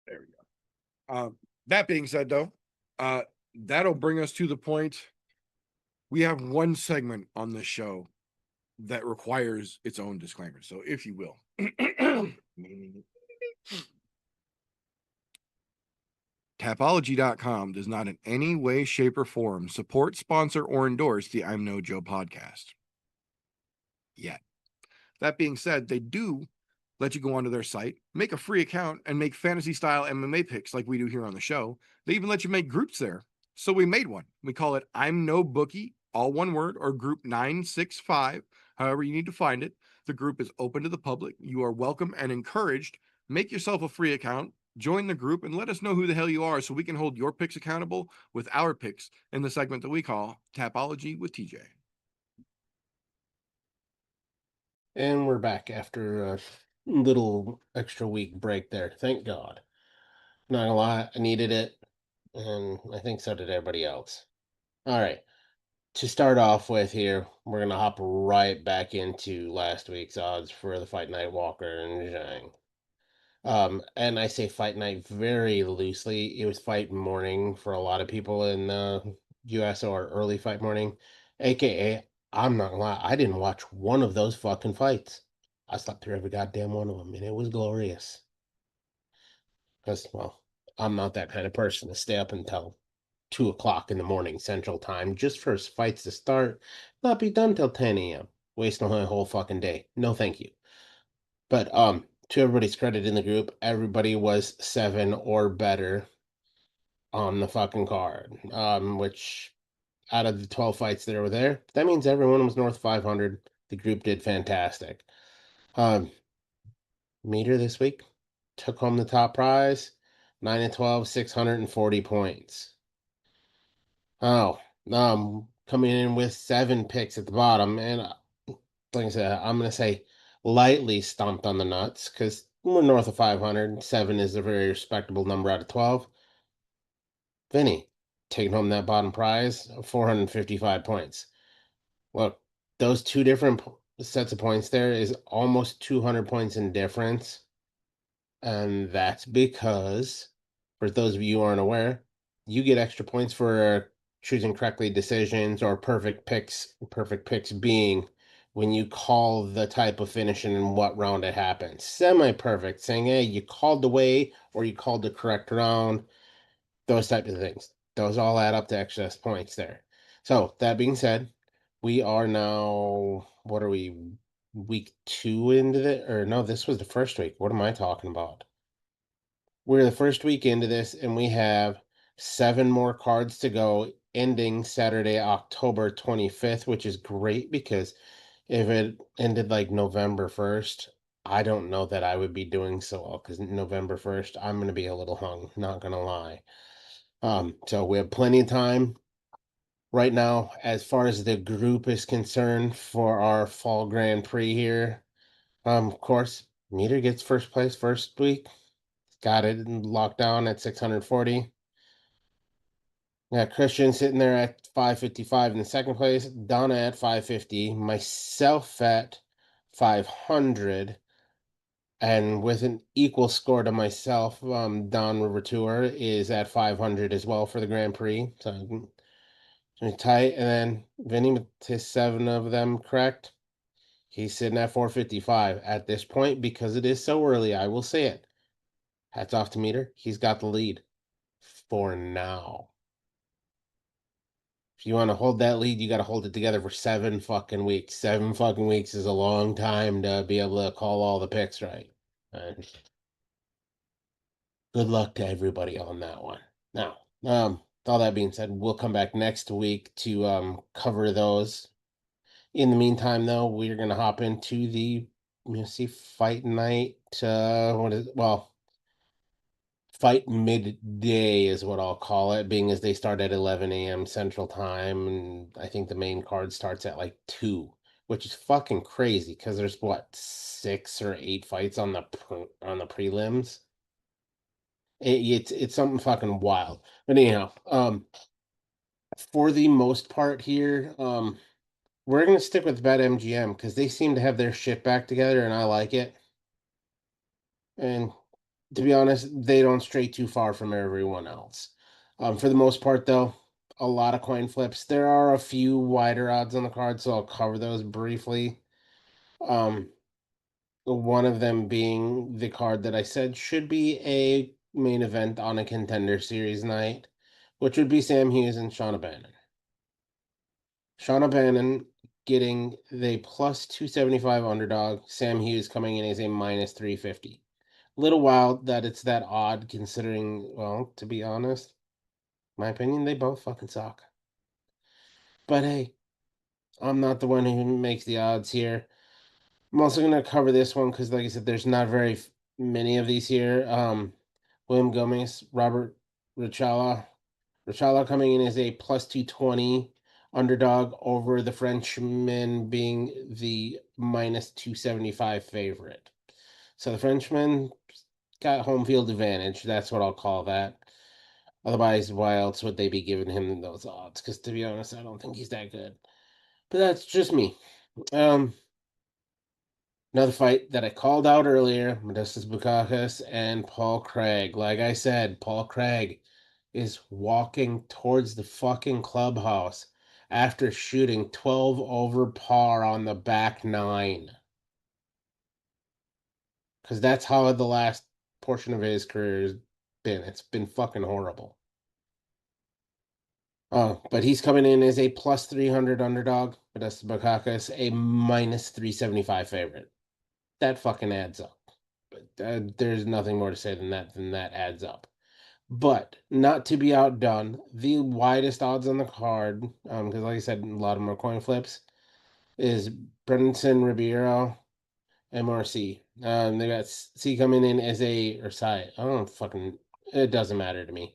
There we go. That being said, though, that'll bring us to the point. We have one segment on this show that requires its own disclaimer. So, if you will, Tapology.com does not in any way, shape, or form support, sponsor, or endorse the I'm No Joe podcast. Yet. That being said, they do let you go onto their site, make a free account, and make fantasy style MMA picks like we do here on the show. They even let you make groups there. So we made one. We call it I'm No Bookie, all one word, or group 965, however you need to find it. The group is open to the public. You are welcome and encouraged. Make yourself a free account, join the group, and let us know who the hell you are so we can hold your picks accountable with our picks in the segment that we call Tapology with TJ. And we're back after little extra week break there. Thank God. Not gonna lie, I needed it, and I think so did everybody else. All right. To start off with here, we're gonna hop right back into last week's odds for the Fight Night Walker and Zhang. And I say fight night very loosely. It was fight morning for a lot of people in the US, or early fight morning, aka I'm not gonna lie, I didn't watch one of those fucking fights. I slept through every goddamn one of them, and it was glorious. Because, well, I'm not that kind of person to stay up until 2 o'clock in the morning Central Time just for fights to start, not be done till 10 a.m. Wasting my whole fucking day. No, thank you. But to everybody's credit in the group, everybody was 7 or better on the fucking card. Which out of the 12 fights that were there, that means everyone was north of 500. The group did fantastic. Meter this week took home the top prize, 9 and 12, 640 points. Oh, coming in with 7 picks at the bottom, and like I said, I'm gonna say lightly stomped on the nuts because we're north of 500. 7 is a very respectable number out of 12. Vinny taking home that bottom prize of 455 points. Look, those two different sets of points there is almost 200 points in difference. And that's because, for those of you who aren't aware, you get extra points for choosing correctly decisions or perfect picks. Perfect picks being when you call the type of finish and in what round it happens. Semi-perfect, saying, hey, you called the way or you called the correct round, those types of things. Those all add up to excess points there. So, that being said, we are now, what are we, week 2 into the, or no, this was the first week. What am I talking about? We're the first week into this, and we have 7 more cards to go, ending Saturday, October 25th, which is great because if it ended like November 1st, I don't know that I would be doing so well because November 1st, I'm going to be a little hung, not going to lie. So we have plenty of time right now as far as the group is concerned for our fall Grand Prix here. Of course, Meter gets first place first week. Got it locked down at 640. Yeah, Christian sitting there at 555 in the second place. Donna at 550. Myself at 500. And with an equal score to myself, Don River Tour is at 500 as well for the Grand Prix. So tight. And then Vinny with his 7 of them correct. He's sitting at 455 at this point because it is so early. I will say it. Hats off to Meter. He's got the lead for now. If you want to hold that lead, you got to hold it together for 7 fucking weeks. 7 fucking weeks is a long time to be able to call all the picks right. And good luck to everybody on that one. Now, with all that being said, we'll come back next week to cover those. In the meantime, though, we're gonna hop into the UFC Fight Night. Fight midday is what I'll call it, being as they start at 11 a.m. Central Time, and I think the main card starts at like 2, which is fucking crazy because there's what 6 or 8 fights on the prelims. It's something fucking wild. But anyhow, for the most part here, we're gonna stick with BetMGM because they seem to have their shit back together, and I like it. And to be honest, they don't stray too far from everyone else. For the most part, though, a lot of coin flips. There are a few wider odds on the card, so I'll cover those briefly. One of them being the card that I said should be a main event on a Contender Series night, which would be Sam Hughes and Shauna Bannon. Shauna Bannon getting the plus 275 underdog. Sam Hughes coming in as a minus 350. Little wild that it's that odd considering, well, to be honest, my opinion, they both fucking suck. But hey, I'm not the one who makes the odds here. I'm also going to cover this one because, like I said, there's not very many of these here. William Gomez, Robert Richala. Richala coming in as a plus 220 underdog over the Frenchman being the minus 275 favorite. So the Frenchman got home field advantage. That's what I'll call that. Otherwise, why else would they be giving him those odds? Because to be honest, I don't think he's that good. But that's just me. Another fight that I called out earlier, Modestas Bukakas and Paul Craig. Like I said, Paul Craig is walking towards the fucking clubhouse after shooting 12 over par on the back nine. Because that's how the last portion of his career has been. It's been fucking horrible. Oh, but he's coming in as a plus 300 underdog. Modestas Bukakas, a minus 375 favorite. That fucking adds up. There's nothing more to say than that adds up. But not to be outdone, the widest odds on the card, because like I said, a lot of them are coin flips, is Brendan Ribeiro, MRC. They got C coming in as a, or side. I don't fucking, it doesn't matter to me.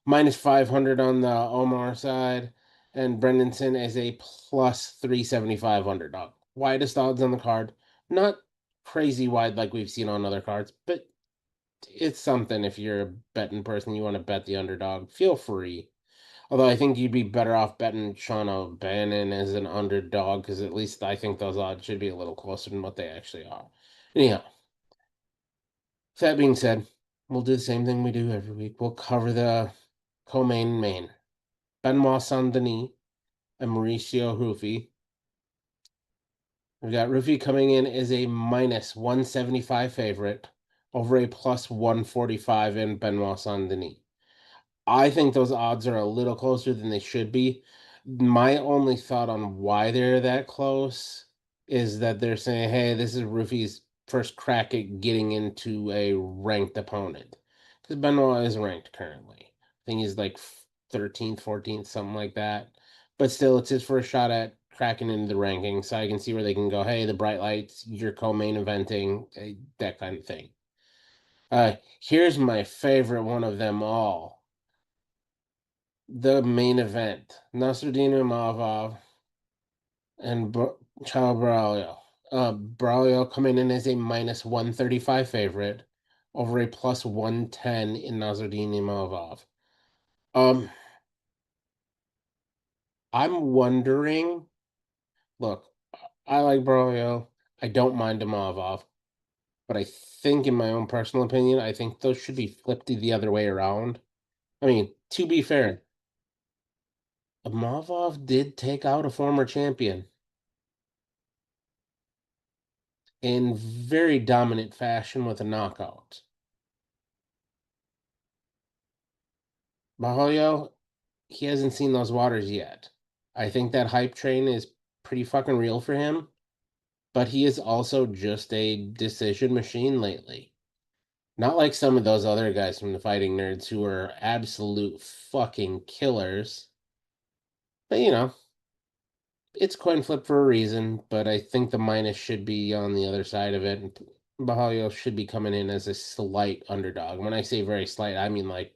Minus 500 on the Omar side, and Brendanson as a plus 375 underdog. Widest odds on the card. Not crazy wide like we've seen on other cards, but it's something. If you're a betting person, you want to bet the underdog, feel free. Although I think you'd be better off betting Sean O'Bannon as an underdog, because at least I think those odds should be a little closer than what they actually are. Anyhow, that being said, we'll do the same thing we do every week. We'll cover the co-main. Benoit Saint-Denis and Mauricio Rufy. We've got Rufy coming in as a minus 175 favorite over a plus 145 in Benoit Saint-Denis. I think those odds are a little closer than they should be. My only thought on why they're that close is that they're saying, hey, this is Rufy's first crack at getting into a ranked opponent. Because Benoit is ranked currently. I think he's like 13th, 14th, something like that. But still, it's his first shot at cracking into the rankings. So I can see where they can go, hey, the bright lights, you're co-main eventing, that kind of thing. Here's my favorite one of them all. The main event, Nasruddin Imavov and Chao Braulio. Braulio coming in as a minus 135 favorite over a plus 110 in Nasruddin Imavov. I'm wondering, look, I like Braulio. I don't mind Imavov, but I think, in my own personal opinion, I think those should be flipped the other way around. I mean, to be fair, Imavov did take out a former champion in very dominant fashion with a knockout. Mahoyo, he hasn't seen those waters yet. I think that hype train is pretty fucking real for him, but he is also just a decision machine lately. Not like some of those other guys from the Fighting Nerds who are absolute fucking killers. But it's coin flip for a reason, but I think the minus should be on the other side of it. And Bahalio should be coming in as a slight underdog. When I say very slight, I mean like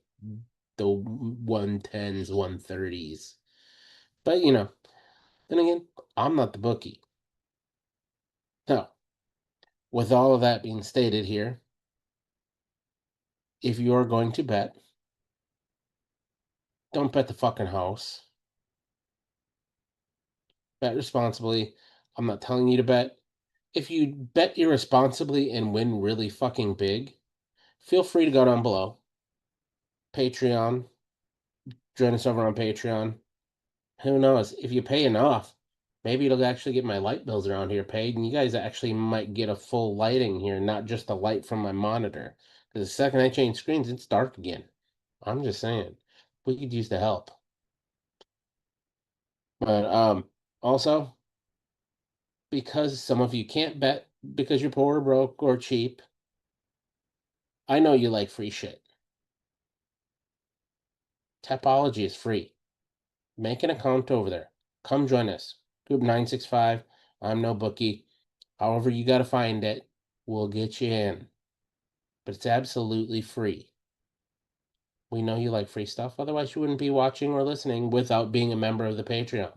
the 110s, 130s. But then again, I'm not the bookie. Now, with all of that being stated here, if you're going to bet, don't bet the fucking house. Bet responsibly. I'm not telling you to bet. If you bet irresponsibly and win really fucking big, feel free to go down below. Patreon. Join us over on Patreon. Who knows? If you pay enough, maybe it'll actually get my light bills around here paid, and you guys actually might get a full lighting here, not just the light from my monitor. Because the second I change screens, it's dark again. I'm just saying. We could use the help. But also, because some of you can't bet because you're poor, broke, or cheap, I know you like free shit. Tapology is free. Make an account over there. Come join us. Group 965. I'm no bookie. However you got to find it, we'll get you in. But it's absolutely free. We know you like free stuff. Otherwise, you wouldn't be watching or listening without being a member of the Patreon.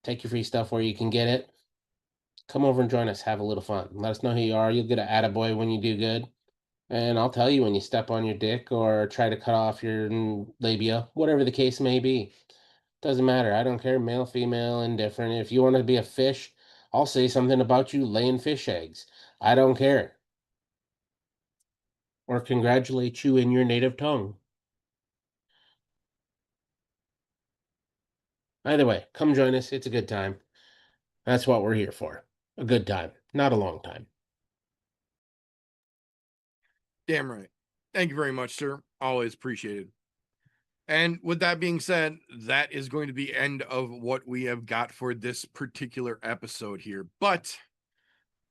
Take your free stuff where you can get it. Come over and join us. Have a little fun. Let us know who you are. You'll get an attaboy when you do good. And I'll tell you when you step on your dick or try to cut off your labia, whatever the case may be. Doesn't matter. I don't care. Male, female, indifferent. If you want to be a fish, I'll say something about you laying fish eggs. I don't care. Or congratulate you in your native tongue. Either way, come join us. It's a good time. That's what we're here for. A good time, not a long time. Damn right. Thank you very much, sir. Always appreciated. And with that being said, that is going to be the end of what we have got for this particular episode here. But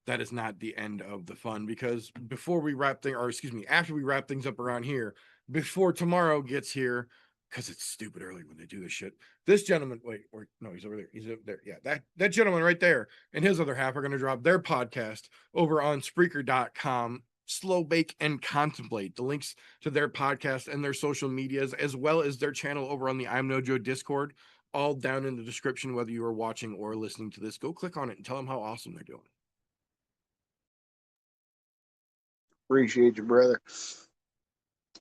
that is not the end of the fun, because before we wrap things, or excuse me, after we wrap things up around here, before tomorrow gets here, because it's stupid early when they do this shit. This gentleman, wait, or no, he's over there. He's over there. Yeah, that gentleman right there and his other half are going to drop their podcast over on Spreaker.com. Slow Bake and Contemplate. The links to their podcast and their social medias, as well as their channel over on the I'm No Joe Discord, all down in the description. Whether you are watching or listening to this, go click on it and tell them how awesome they're doing. Appreciate you, brother.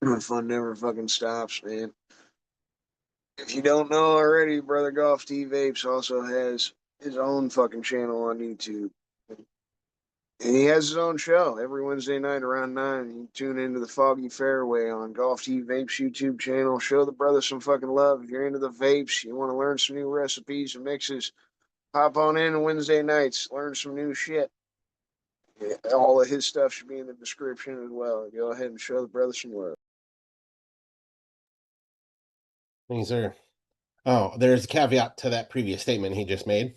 The fun never fucking stops, man. If you don't know already, Brother Golf T Vapes also has his own fucking channel on YouTube. And he has his own show every Wednesday night around 9. You tune into the Foggy Fairway on Golf T Vapes YouTube channel. Show the brother some fucking love. If you're into the vapes, you want to learn some new recipes and mixes, hop on in Wednesday nights, learn some new shit. Yeah, all of his stuff should be in the description as well. Go ahead and show the brother some love. Thank you, sir. Oh, there's a caveat to that previous statement he just made.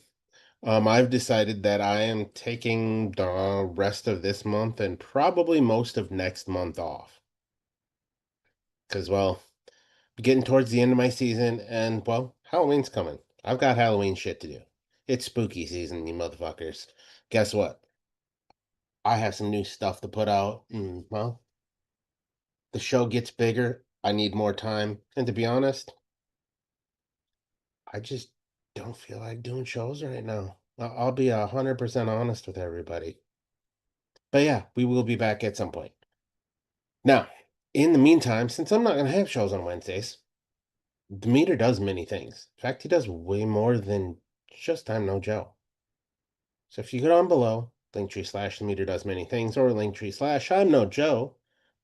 I've decided that I am taking the rest of this month and probably most of next month off. Because, well, getting towards the end of my season, and, well, Halloween's coming. I've got Halloween shit to do. It's spooky season, you motherfuckers. Guess what? I have some new stuff to put out, and, well, the show gets bigger. I need more time. And to be honest, I just don't feel like doing shows right now. I'll be 100% honest with everybody. But yeah, we will be back at some point. Now, in the meantime, since I'm not going to have shows on Wednesdays, the meter does many things. In fact, he does way more than just I'm No Joe. So if you go down below, Linktree / the meter does many things, or Linktree / I'm No Joe,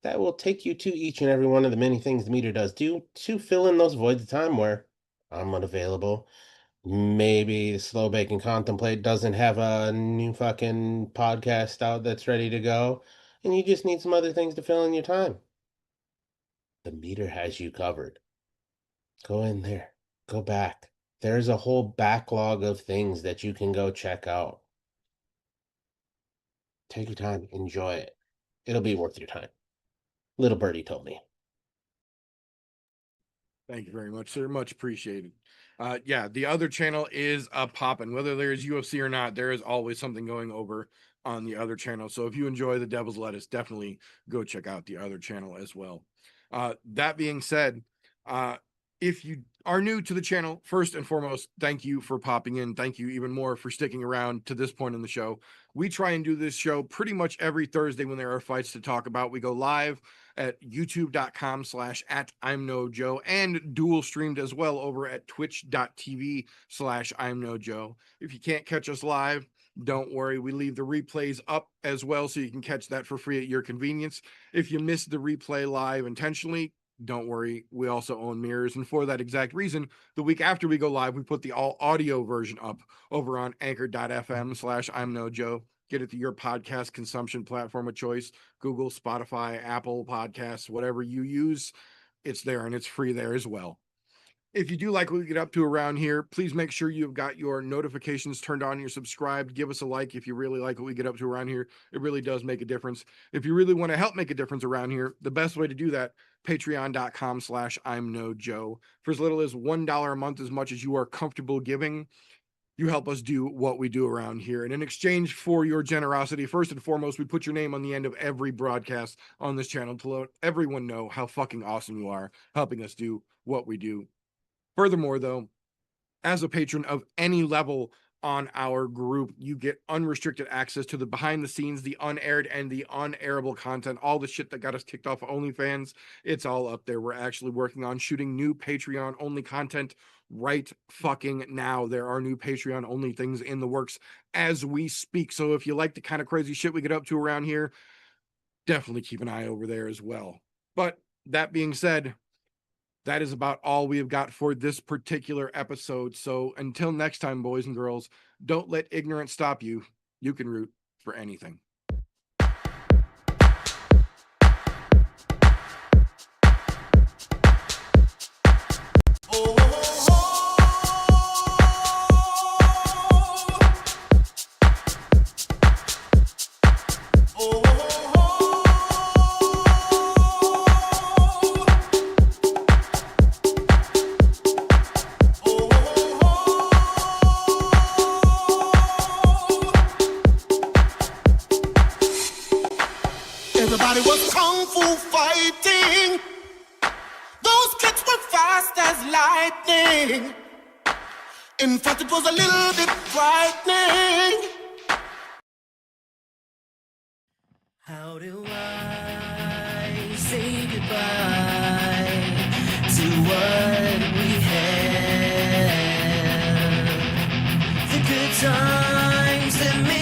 that will take you to each and every one of the many things the meter does do to fill in those voids of time where I'm unavailable. Maybe Slow Bake and Contemplate doesn't have a new fucking podcast out that's ready to go, and you just need some other things to fill in your time. The meter has you covered. Go in there. Go back. There's a whole backlog of things that you can go check out. Take your time. Enjoy it. It'll be worth your time. Little birdie told me. Thank you very much, sir. Much appreciated. Yeah, the other channel is popping. Whether there's UFC or not, there is always something going over on the other channel. So if you enjoy the Devil's Lettuce, definitely go check out the other channel as well. That being said, if you are new to the channel, first and foremost, thank you for popping in. Thank you even more for sticking around to this point in the show. We try and do this show pretty much every Thursday when there are fights to talk about. We go live at youtube.com/@I'mNoJoe and dual streamed as well over at twitch.tv/I'mNoJoe. If you can't catch us live, don't worry. We leave the replays up as well, so you can catch that for free at your convenience. If you missed the replay live intentionally, don't worry. We also own mirrors. And for that exact reason, the week after we go live, we put the all audio version up over on anchor.fm/I'mNoJoe. Get it to your podcast consumption platform of choice: Google, Spotify, Apple Podcasts, whatever you use. It's there and it's free there as well. If you do like what we get up to around here, please make sure you've got your notifications turned on. You're subscribed. Give us a like if you really like what we get up to around here. It really does make a difference. If you really want to help make a difference around here, the best way to do that, patreon.com/I'mNoJoe. For as little as $1 a month, as much as you are comfortable giving, you help us do what we do around here. And in exchange for your generosity, first and foremost, we put your name on the end of every broadcast on this channel to let everyone know how fucking awesome you are helping us do what we do. Furthermore, though, as a patron of any level on our group. You get unrestricted access to the behind the scenes, the unaired and the unairable content, all the shit that got us kicked off of OnlyFans. It's all up there. We're actually working on shooting new Patreon only content right fucking now. There are new Patreon only things in the works as we speak. So if you like the kind of crazy shit we get up to around here, definitely keep an eye over there as well. But that being said, that is about all we have got for this particular episode. So until next time, boys and girls, don't let ignorance stop you. You can root for anything. Everybody was kung fu fighting. Those kicks were fast as lightning. In fact, it was a little bit frightening. How do I say goodbye to what we had? The good times that made